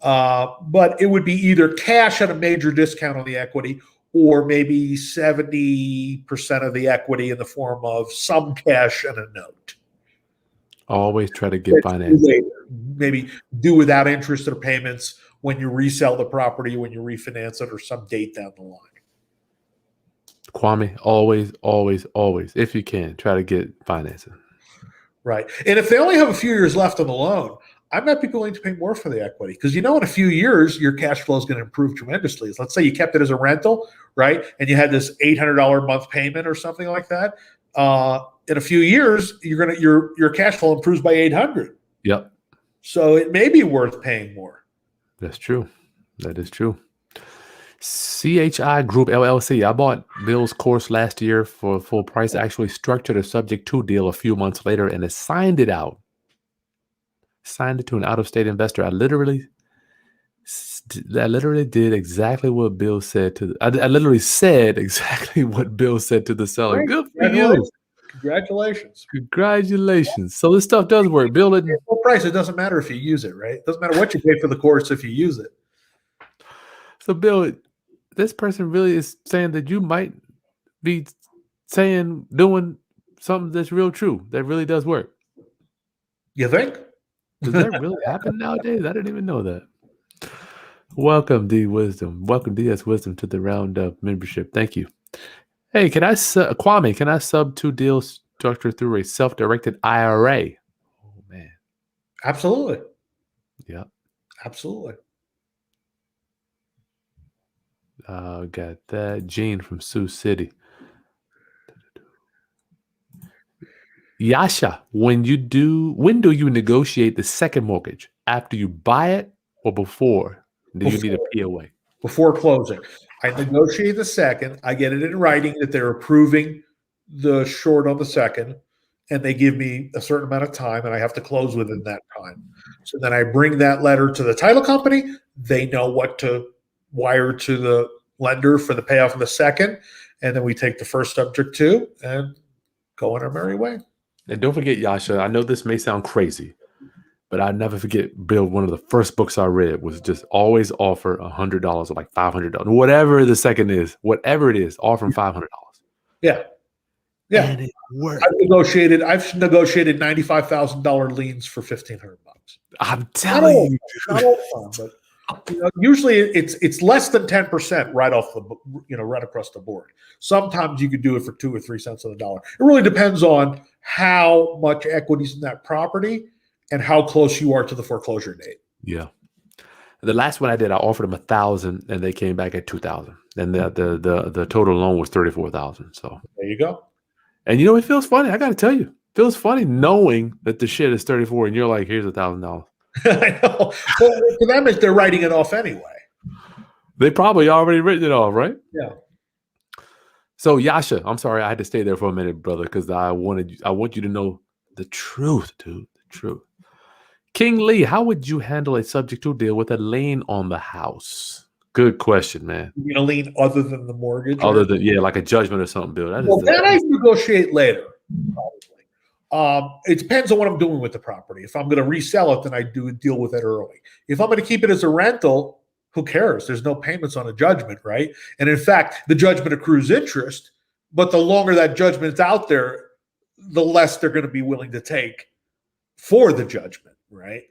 But it would be either cash at a major discount on the equity, or maybe 70% of the equity in the form of some cash and a note. Always try to get finance. Maybe do without interest or payments when you resell the property, when you refinance it, or some date down the line. Kwame, always, if you can, try to get financing. Right. And if they only have a few years left on the loan, I might be willing to pay more for the equity, because in a few years, your cash flow is going to improve tremendously. Let's say you kept it as a rental, right? And you had this $800 a month payment or something like that. In a few years, your cash flow improves by $800. Yep. So it may be worth paying more. That's true. That is true. CHI Group LLC. I bought Bill's course last year for full price. I actually structured a subject to deal a few months later and assigned it out. Signed it to an out-of-state investor. I literally did exactly what Bill said to. I literally said exactly what Bill said to the seller. Right. Good for you. Congratulations. So this stuff does work. Bill didn't. Full price. It doesn't matter if you use it, right? It doesn't matter what you pay for the course if you use it. So Bill, this person really is saying that you might be doing something that's real true. That really does work. You think? Does that really happen nowadays? I didn't even know that. Welcome, DS Wisdom, to the Roundup membership. Thank you. Hey, Kwame, can I sub to deal structure through a self-directed IRA? Oh, man. Absolutely. Yeah. Absolutely. Got that. Gene from Sioux City. Yasha, when do you negotiate the second mortgage? After you buy it or before? Do you need a POA? Before closing. I negotiate the second. I get it in writing that they're approving the short on the second, and they give me a certain amount of time, and I have to close within that time. So then I bring that letter to the title company. They know what to wire to the lender for the payoff of the second, and then we take the first subject to and go on our merry way. And don't forget, Yasha, I know this may sound crazy, but I'll never forget, Bill, one of the first books I read was just always offer $100 or like $500. Whatever the second is, whatever it is, offer them $500. Yeah. Yeah. And it worked. I've negotiated $95,000 liens for $1,500. I'm telling you. Not all fun, but usually it's less than 10% right across the board. Sometimes you could do it for 2 or 3 cents on the dollar. It really depends on how much equity's in that property and how close you are to the foreclosure date. Yeah. The last one I did, I offered them $1,000 and they came back at $2,000. And the total loan was $34,000. So there you go. And it feels funny. I got to tell you, it feels funny knowing that the shit is 34 and you're like, here's $1,000. I know. Well, to them, they're writing it off anyway. They probably already written it off, right? Yeah. So Yasha, I'm sorry I had to stay there for a minute, brother, because I want you to know the truth, dude. The truth. King Lee, how would you handle a subject to deal with a lien on the house? Good question, man. You mean a lien other than the mortgage? Other than like a judgment or something, Bill. That I negotiate later, probably. It depends on what I'm doing with the property. If I'm going to resell it, then I do deal with it early. If I'm going to keep it as a rental, who cares? There's no payments on a judgment, right? And in fact, the judgment accrues interest, but the longer that judgment's out there, the less they're going to be willing to take for the judgment, right?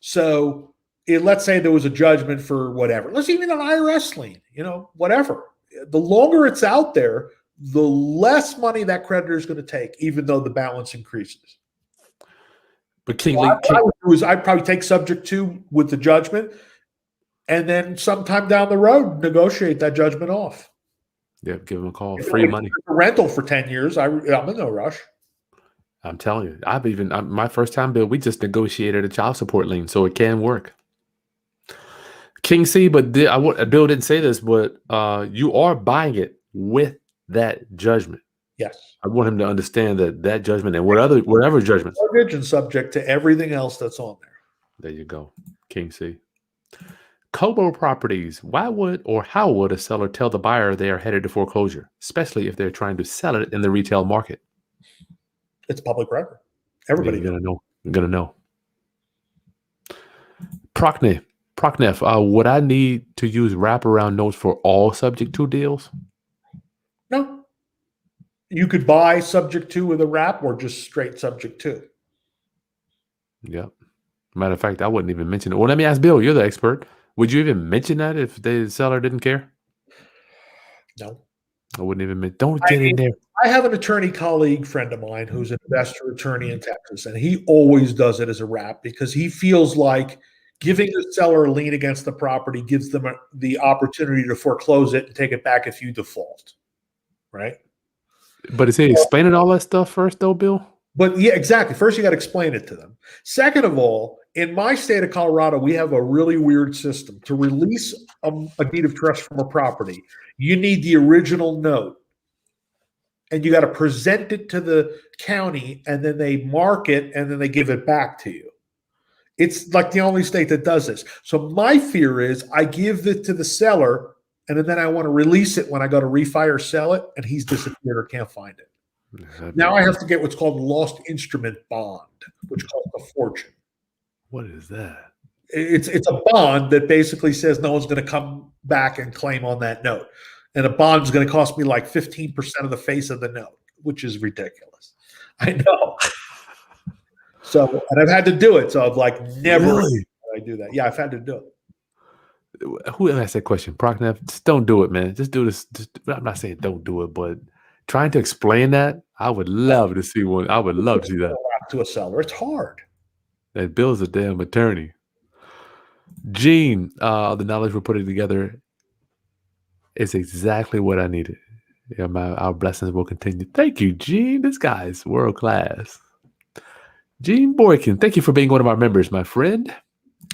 So let's say there was a judgment for whatever. Let's even an IRS lien, whatever. The longer it's out there, the less money that creditor is going to take, even though the balance increases. But King Lee, what I would do is I'd probably take subject to with the judgment, and then sometime down the road, negotiate that judgment off. Yeah, give them a call. Free money. Rental for 10 years. I'm in no rush. I'm telling you, my first time, Bill, we just negotiated a child support lien, so it can work. King C, but Bill didn't say this, but you are buying it with that judgment. Yes. I want him to understand that judgment and whatever judgments. Mortgage and subject to everything else that's on there. There you go, King C. Kobo properties. Why would or how would a seller tell the buyer they are headed to foreclosure, especially if they're trying to sell it in the retail market? It's public record. Everybody You're gonna know. You're gonna know. Procnef. Would I need to use wraparound notes for all subject to deals? No. You could buy subject to with a wrap or just straight subject to. Yep. Matter of fact, I wouldn't even mention it. Well, let me ask Bill. You're the expert. Would you even mention that if the seller didn't care? No. I wouldn't even don't get in there. I have an attorney colleague friend of mine who's an investor attorney in Texas, and he always does it as a wrap because he feels like giving the seller a lien against the property gives them the opportunity to foreclose it and take it back if you default. Right? But is he explaining all that stuff first, though, Bill? But yeah, exactly. First, you got to explain it to them. Second of all, in my state of Colorado, we have a really weird system. To release a deed of trust from a property, you need the original note. And you got to present it to the county, and then they mark it, and then they give it back to you. It's like the only state that does this. So my fear is I give it to the seller, and then I want to release it when I go to refi or sell it, and he's disappeared or can't find it. Now I have to get what's called lost instrument bond, which costs a fortune. What is that? It's a bond that basically says no one's going to come back and claim on that note. And a bond is going to cost me like 15% of the face of the note, which is ridiculous. I know. So, and I've had to do it. So I've like never Really? I do that. Yeah, I've had to do it. Who asked that question? Procnef, just don't do it, man. Just do this. I'm not saying don't do it, but trying to explain that, I would love to see one. I would love to see that. To a seller, it's hard. That Bill's a damn attorney. Gene, the knowledge we're putting together is exactly what I needed. Yeah, our blessings will continue. Thank you, Gene. This guy is world class. Gene Boykin, thank you for being one of our members, my friend.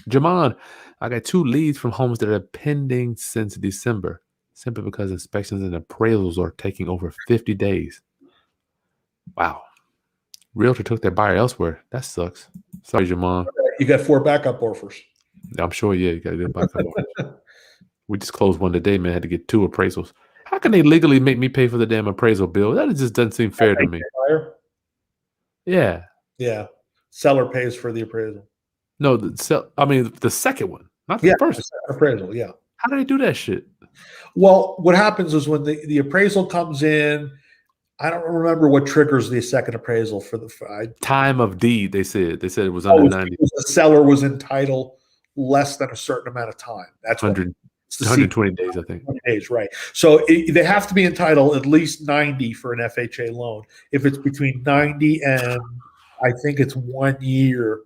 Jaman, I got 2 leads from homes that are pending since December, simply because inspections and appraisals are taking over 50 days. Wow. Realtor took their buyer elsewhere. That sucks. Sorry, Jaman. You got 4 backup offers. I'm sure, yeah, you got to get backup offers. We just closed one today, man. Had to get 2 appraisals. How can they legally make me pay for the damn appraisal bill? That just doesn't seem fair to me. Yeah. Yeah. Seller pays for the appraisal. No, the second one, not the first. The appraisal, yeah. How do they do that shit? Well, what happens is when the appraisal comes in, I don't remember what triggers the second appraisal for the time of deed. They said it was under 90. The seller was entitled less than a certain amount of time. That's 120 days, I think. 120 days, right? So they have to be entitled at least 90 for an FHA loan. If it's between 90 and I think it's 1 year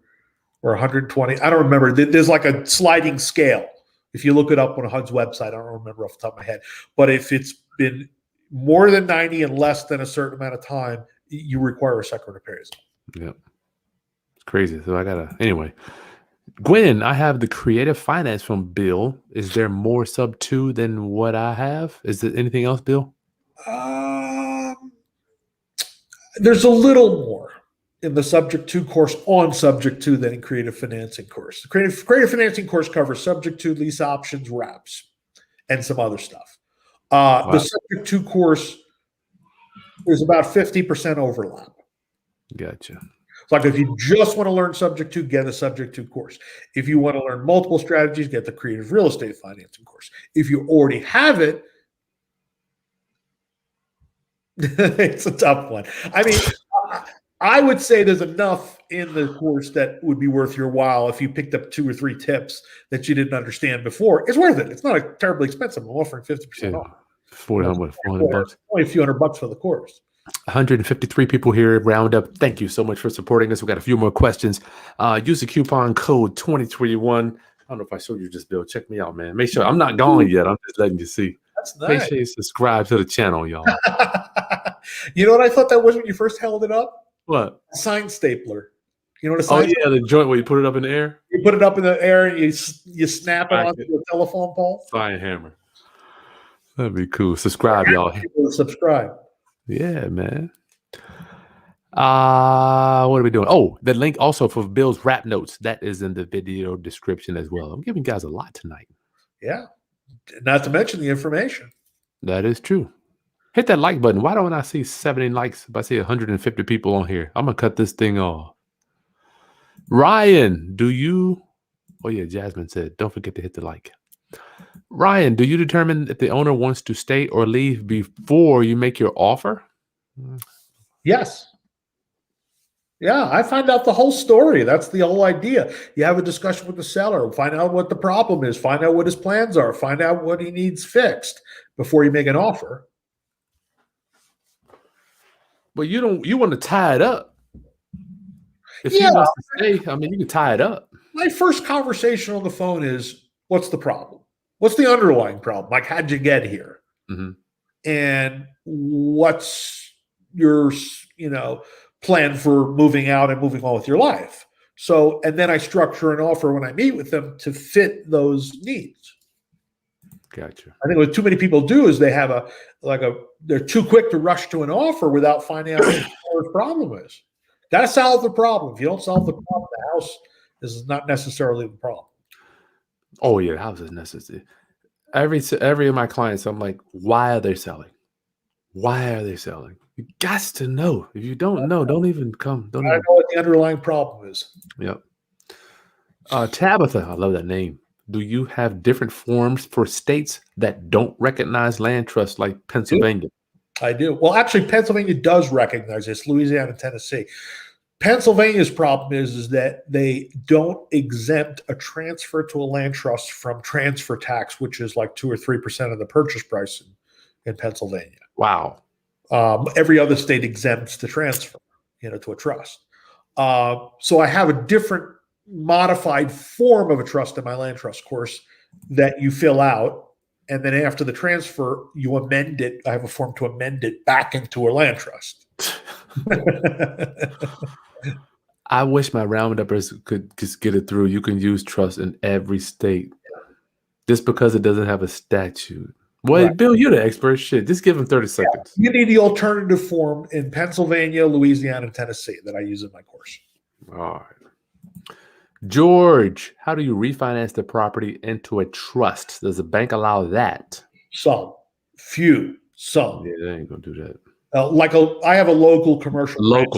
or 120, I don't remember. There's like a sliding scale. If you look it up on HUD's website, I don't remember off the top of my head. But if it's been more than 90 and less than a certain amount of time, you require a second appraisal. Yep. It's crazy. So anyway. Gwen, I have the creative finance from Bill. Is there more sub 2 than what I have? Is there anything else, Bill? There's a little more in the subject to course on subject to than in creative financing course. The creative financing course covers subject to, lease options, wraps, and some other stuff. Wow. The subject to course is about 50% overlap. Gotcha. It's like if you just want to learn subject to, get a subject to course. If you want to learn multiple strategies, get the creative real estate financing course. If you already have it, it's a tough one. I mean, I would say there's enough in the course that would be worth your while if you picked up 2 or 3 tips that you didn't understand before. It's worth it. It's not a terribly expensive. I'm offering 50% off. $400 only a few $100 for the course. 153 people here. Round up. Thank you so much for supporting us. We've got a few more questions. Use the coupon code 2021. I don't know if I showed you this, Bill. Check me out, man. Make sure I'm not gone yet. I'm just letting you see. That's nice. Make sure you subscribe to the channel, y'all. You know what I thought that was when you first held it up? What? A sign stapler. You know what a Oh sign? yeah, the joint where you put it up in the air. You put it up in the air and you snap it Crack onto it. the telephone pole. Sign hammer. That'd be cool. Subscribe, y'all. People to subscribe. Yeah, man. What are we doing? Oh, the link also for Bill's rap notes that is in the video description as well. I'm giving you guys a lot tonight. Yeah, not to mention the information. That is true. Hit that like button. Why don't I see 70 likes if I see 150 people on here? I'm gonna cut this thing off. Ryan, do you? Oh yeah, Jasmine said, don't forget to hit the like. Ryan, do you determine if the owner wants to stay or leave before you make your offer? Yes. Yeah, I find out the whole story. That's the whole idea. You have a discussion with the seller, find out what the problem is, find out what his plans are, find out what he needs fixed before you make an offer. But you want to tie it up. If he Yeah. wants to stay, I mean, you can tie it up. My first conversation on the phone is, what's the problem? What's the underlying problem? Like, how'd you get here? Mm-hmm. And what's your, plan for moving out and moving on with your life? So, and then I structure an offer when I meet with them to fit those needs. Gotcha. I think what too many people do is they have they're too quick to rush to an offer without finding out what the problem is. Got to solve the problem. If you don't solve the problem, the house is not necessarily the problem. Oh yeah, the house is necessary. Every of my clients, I'm like, why are they selling? Why are they selling? You got to know. If you don't know, don't even come. I know what the underlying problem is. Yep. Tabitha, I love that name. Do you have different forms for states that don't recognize land trusts like Pennsylvania? I do. Well, actually, Pennsylvania does recognize this. Louisiana and Tennessee. Pennsylvania's problem is that they don't exempt a transfer to a land trust from transfer tax, which is like 2 or 3% of the purchase price in Pennsylvania. Wow. Every other state exempts the transfer, to a trust. So I have a different modified form of a trust in my land trust course that you fill out. And then after the transfer, you amend it. I have a form to amend it back into a land trust. I wish my rounduppers could just get it through. You can use trust in every state just because it doesn't have a statute. Well, right. Bill, you're the expert. Shit, just give them 30 seconds. You need the alternative form in Pennsylvania, Louisiana, and Tennessee that I use in my course. All right. George, how do you refinance the property into a trust? Does the bank allow that? Some. Few. Some. Yeah, they ain't going to do that. I have a local commercial bank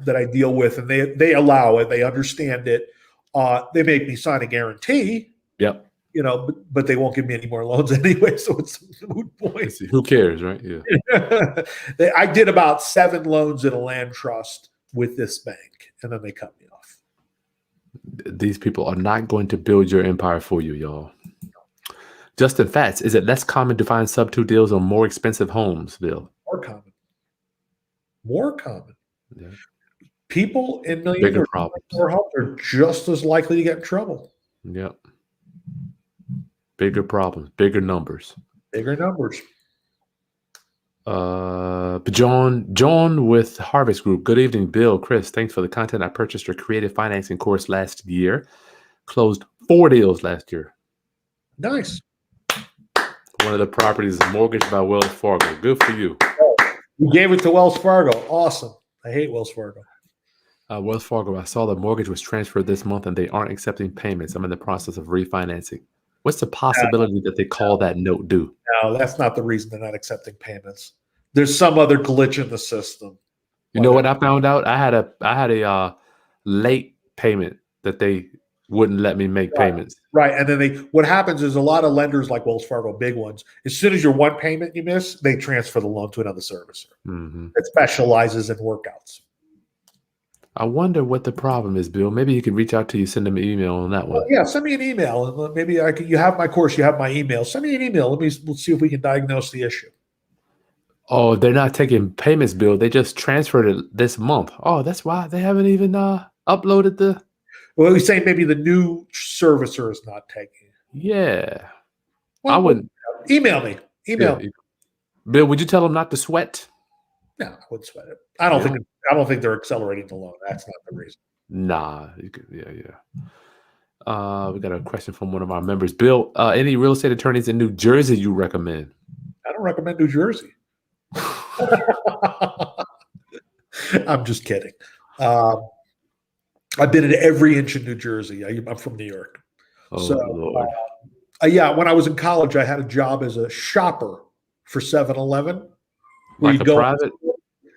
that I deal with, and they allow it. They understand it. They make me sign a guarantee. Yep. But they won't give me any more loans anyway, so it's a moot point. Who cares, right? Yeah. I did about 7 loans in a land trust with this bank, and then they cut me off. These people are not going to build your empire for you, y'all. Justin Fats, is it less common to find sub-2 deals on more expensive homes, Bill? More common. Yeah. People in millions bigger problems are just as likely to get in trouble. Yep. Bigger problems, bigger numbers. John with Harvest Group. Good evening, Bill, Chris. Thanks for the content. I purchased your creative financing course last year. Closed 4 deals last year. Nice. One of the properties is mortgaged by Wells Fargo. Good for you. You gave it to Wells Fargo. Awesome. I hate Wells Fargo. Wells Fargo, I saw the mortgage was transferred this month and they aren't accepting payments. I'm in the process of refinancing. What's the possibility that they call that note due? No, that's not the reason they're not accepting payments. There's some other glitch in the system. You know what I found out? I had a late payment that they wouldn't let me make payments. Right. And then what happens is a lot of lenders like Wells Fargo, big ones, as soon as your one payment you miss, they transfer the loan to another servicer that specializes in workouts. I wonder what the problem is, Bill. Maybe you can reach out to you, send them an email on that one. Yeah, send me an email. And maybe you have my course, you have my email. Send me an email. Let's see if we can diagnose the issue. Oh, they're not taking payments, Bill. They just transferred it this month. Oh, that's why they haven't even uploaded the... Well, we're saying maybe the new servicer is not taking it. Yeah. Well, I wouldn't... Email me. Me. Bill, would you tell them not to sweat? No, I wouldn't sweat it. I don't think they're accelerating the loan. That's not the reason. Nah. Yeah. We got a question from one of our members. Bill, any real estate attorneys in New Jersey you recommend? I don't recommend New Jersey. I'm just kidding. I've been in every inch of New Jersey. I'm from New York. Oh, So, Lord. yeah, when I was in college, I had a job as a shopper for 7-Eleven. Like a private?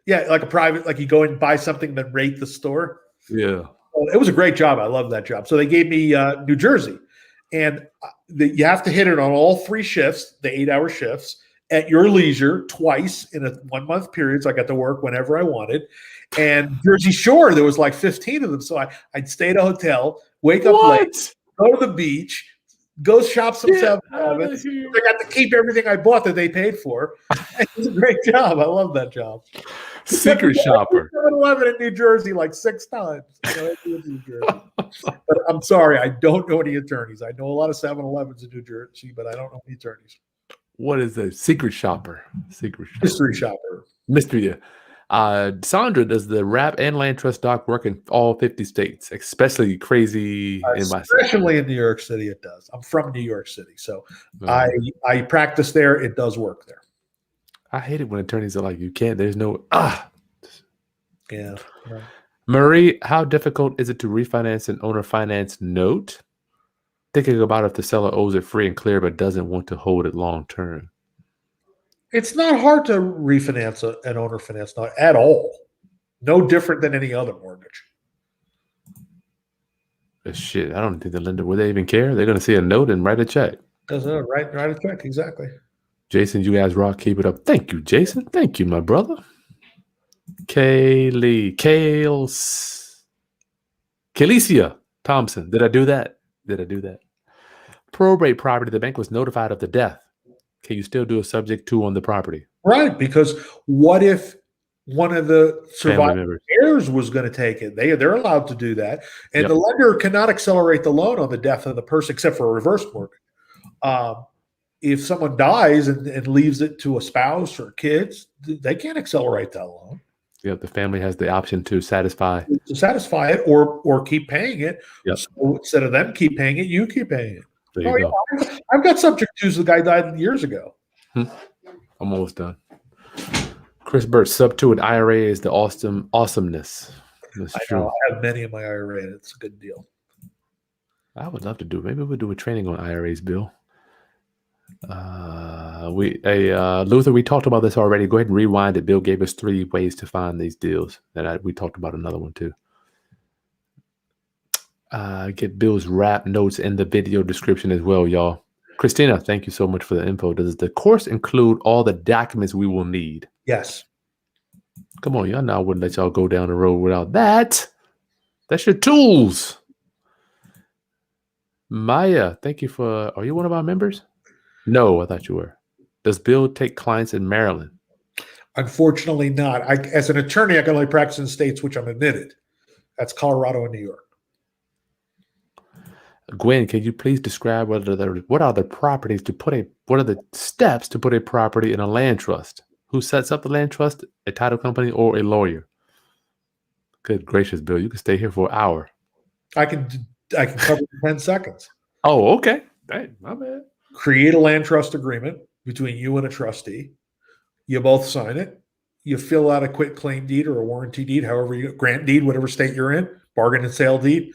Yeah, like a private, like you go and buy something, then rate the store. Yeah. It was a great job. I love that job. So they gave me New Jersey. And you have to hit it on all 3 shifts, the 8-hour shifts, at your leisure twice in a 1-month period. So I got to work whenever I wanted. And Jersey Shore, there was like 15 of them. So I'd stay at a hotel, wake up late, go to the beach, go shop some 7-Elevens. I got to keep everything I bought that they paid for. It was a great job. I love that job. Secret shopper. 7-Eleven in New Jersey like 6 times. But I'm sorry, I don't know any attorneys. I know a lot of 7-Elevens in New Jersey, but I don't know any attorneys. What is a secret shopper? Mystery shopper. Mystery. Sandra, does the RAP and land trust doc work in all 50 states? Especially crazy in my state. Especially in New York City, it does. I'm from New York City, so I practice there. It does work there. I hate it when attorneys are like, you can't. There's no Yeah. Marie, how difficult is it to refinance an owner finance note? Thinking about if the seller owes it free and clear but doesn't want to hold it long term. It's not hard to refinance an owner finance note at all. No different than any other mortgage. Shit, I don't think the lender, would they even care? They're going to see a note and write a check. Write a check, exactly. Jason, you guys rock. Keep it up. Thank you, Jason. Thank you, my brother. Kalesia Thompson. Did I do that? Probate property. The bank was notified of the death. Can you still do a subject to on the property? Right, because what if one of the surviving heirs was going to take it? They're allowed to do that. And the lender cannot accelerate the loan on the death of the person except for a reverse mortgage. If someone dies and leaves it to a spouse or kids, they can't accelerate that loan. Yeah, the family has the option to satisfy it or keep paying it. Yep. So instead of them keep paying it, you keep paying it. There you go. I've got subject twos. The guy died years ago. I'm almost done. Chris Burt, sub 2 at IRA is the awesomeness. That's true. I have many in my IRA, and it's a good deal. I would love to do. Maybe we'll do a training on IRAs, Bill. Luther, we talked about this already. Go ahead and rewind it. Bill gave us 3 ways to find these deals. We talked about another one too. Get Bill's rap notes in the video description as well, y'all. Christina, thank you so much for the info. Does the course include all the documents we will need? Yes. Come on, y'all know I wouldn't let y'all go down the road without that. That's your tools. Maya, thank you for... Are you one of our members? No, I thought you were. Does Bill take clients in Maryland? Unfortunately not. As an attorney, I can only practice in states which I'm admitted. That's Colorado and New York. Gwen, can you please describe what are the properties to put what are the steps to put a property in a land trust? Who sets up the land trust? A title company or a lawyer? Good gracious, Bill, you can stay here for an hour. I can cover in 10 seconds. Oh, okay. Dang, my bad. Create a land trust agreement between you and a trustee. You both sign it. You fill out a quit claim deed or a warranty deed, however you grant deed, whatever state you're in, bargain and sale deed.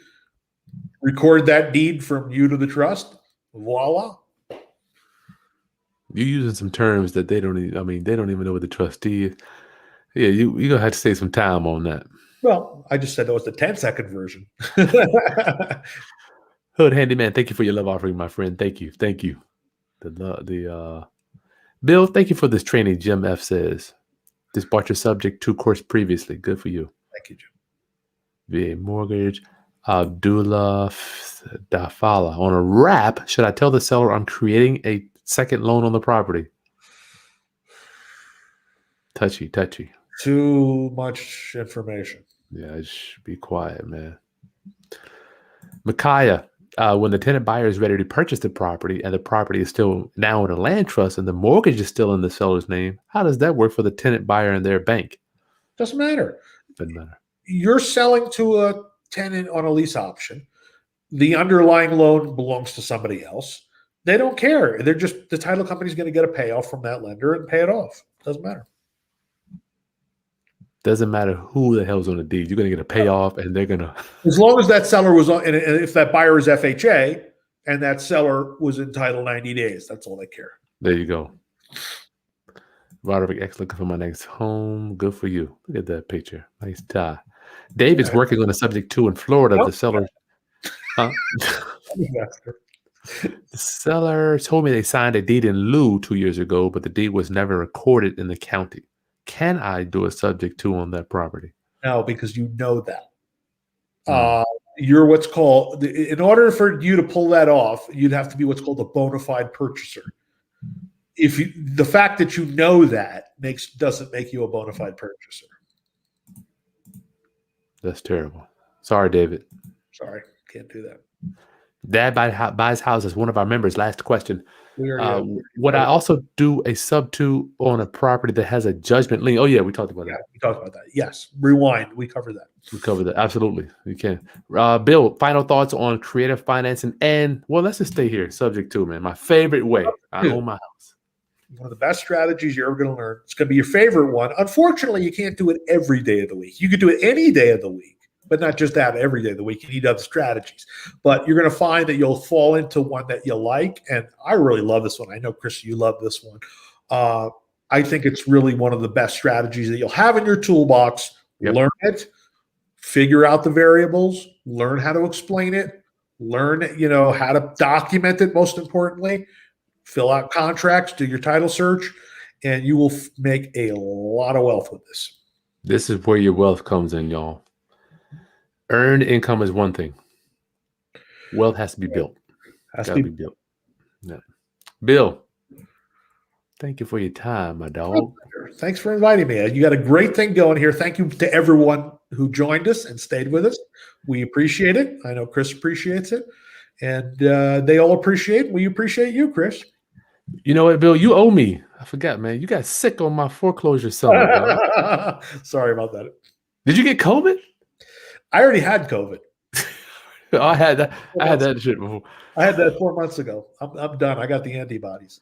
Record that deed from you to the trust. Voila. You're using some terms that they don't even, they don't even know what the trustee is. Yeah, you're going to have to save some time on that. Well, I just said that was the 10-second version. Hood Handyman, thank you for your love offering, my friend. Thank you. Bill, thank you for this training. Jim F says, just bought your subject 2 course previously. Good for you. Thank you, Jim. VA Mortgage. Abdullah Dafala. On a wrap, should I tell the seller I'm creating a second loan on the property? Touchy. Too much information. Yeah, just be quiet, man. Micaiah, when the tenant buyer is ready to purchase the property and the property is still now in a land trust and the mortgage is still in the seller's name, how does that work for the tenant buyer and their bank? Doesn't matter. Doesn't matter. You're selling to a tenant on a lease option. The underlying loan belongs to somebody else. They don't care. They're just, the title company is going to get a payoff from that lender and pay it off. Doesn't matter. Doesn't matter who the hell's on the deed. You're going to get a payoff, and they're going to. As long as that seller was on, and if that buyer is FHA and that seller was entitled 90 days, that's all they care. There you go. Roderick X looking for my next home. Good for you. Look at that picture. Nice tie. David's working on a subject too in Florida. The seller. Huh? The seller told me they signed a deed in lieu 2 years ago, but the deed was never recorded in the county. Can I do a subject to on that property? No, because you know that. You're what's called, in order for you to pull that off, you'd have to be what's called a bona fide purchaser. If you, the fact that you know that doesn't make you a bona fide purchaser. That's terrible. Sorry, David. Sorry, can't do that. Dad buys houses. One of our members. Last question. Would I right. also do a sub to on a property that has a judgment lien? Oh yeah, we talked about that. We talked about that. Yes. Rewind. We covered that. We covered that. Absolutely. You can. Bill, final thoughts on creative financing and, well, let's just stay here. Subject to, man. My favorite way. I own my house. One of the best strategies you're ever going to learn. It's going to be your favorite one. Unfortunately, you can't do it every day of the week. You could do it any day of the week, but not just that every day of the week. You need other strategies. But you're going to find that you'll fall into one that you like. And I really love this one. I know, Chris, you love this one. I think it's really one of the best strategies that you'll have in your toolbox. Yep. Learn it, figure out the variables, learn how to explain it, learn, how to document it, most importantly. Fill out contracts, do your title search, and you will make a lot of wealth with this. This is where your wealth comes in, y'all. Earned income is one thing. Wealth has to be built. Has to be built. Yeah. Bill, thank you for your time, my dog. Thanks for inviting me. You got a great thing going here. Thank you to everyone who joined us and stayed with us. We appreciate it. I know Chris appreciates it. And they all appreciate it. We appreciate you, Chris. You know what, Bill? You owe me. I forgot, man. You got sick on my foreclosure summit. Sorry about that. Did you get COVID? I already had COVID. I had that. I had that shit before. I had that 4 months ago. I'm done. I got the antibodies.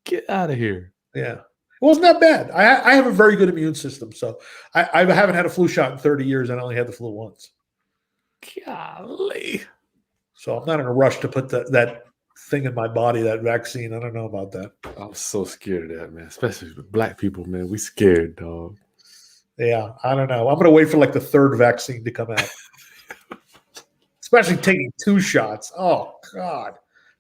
Get out of here. Yeah. It wasn't that bad. I have a very good immune system. So I haven't had a flu shot in 30 years. I only had the flu once. Golly. So I'm not in a rush to put that thing in my body, that vaccine. I don't know about that. I'm so scared of that, man. Especially with black people, man. We scared, dog. Yeah, I don't know. I'm going to wait for like the third vaccine to come out. Especially taking 2 shots. Oh, God.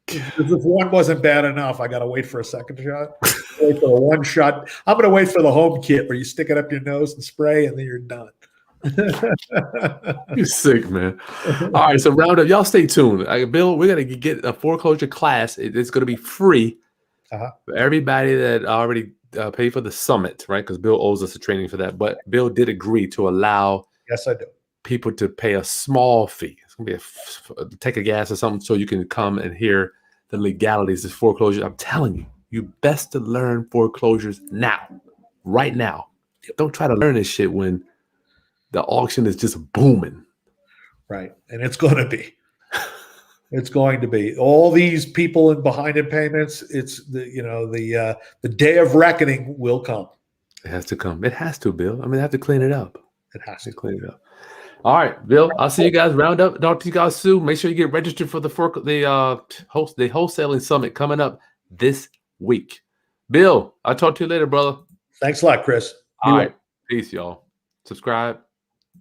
If one wasn't bad enough, I got to wait for a second shot. Wait for the one shot. I'm going to wait for the home kit where you stick it up your nose and spray, and then you're done. You're sick, man. All right, so round up. Y'all stay tuned. Bill, we're going to get a foreclosure class. It's going to be free for everybody that already paid for the summit, right? Because Bill owes us a training for that. But Bill did agree to allow yes, I do. people to pay a small fee. It's going to be a take a gas or something so you can come and hear the legalities of foreclosure. I'm telling you, you best to learn foreclosures now, right now. Don't try to learn this shit when the auction is just booming. Right. And it's going to be. It's going to be. All these people in behind in payments, it's the day of reckoning will come. It has to come. It has to, Bill. I mean, they have to clean it up. It has to clean it up. All right, Bill. I'll see you guys round up. Talk to you guys soon. Make sure you get registered for the wholesaling summit coming up this week. Bill, I'll talk to you later, brother. Thanks a lot, Chris. All right. Peace, y'all. Subscribe.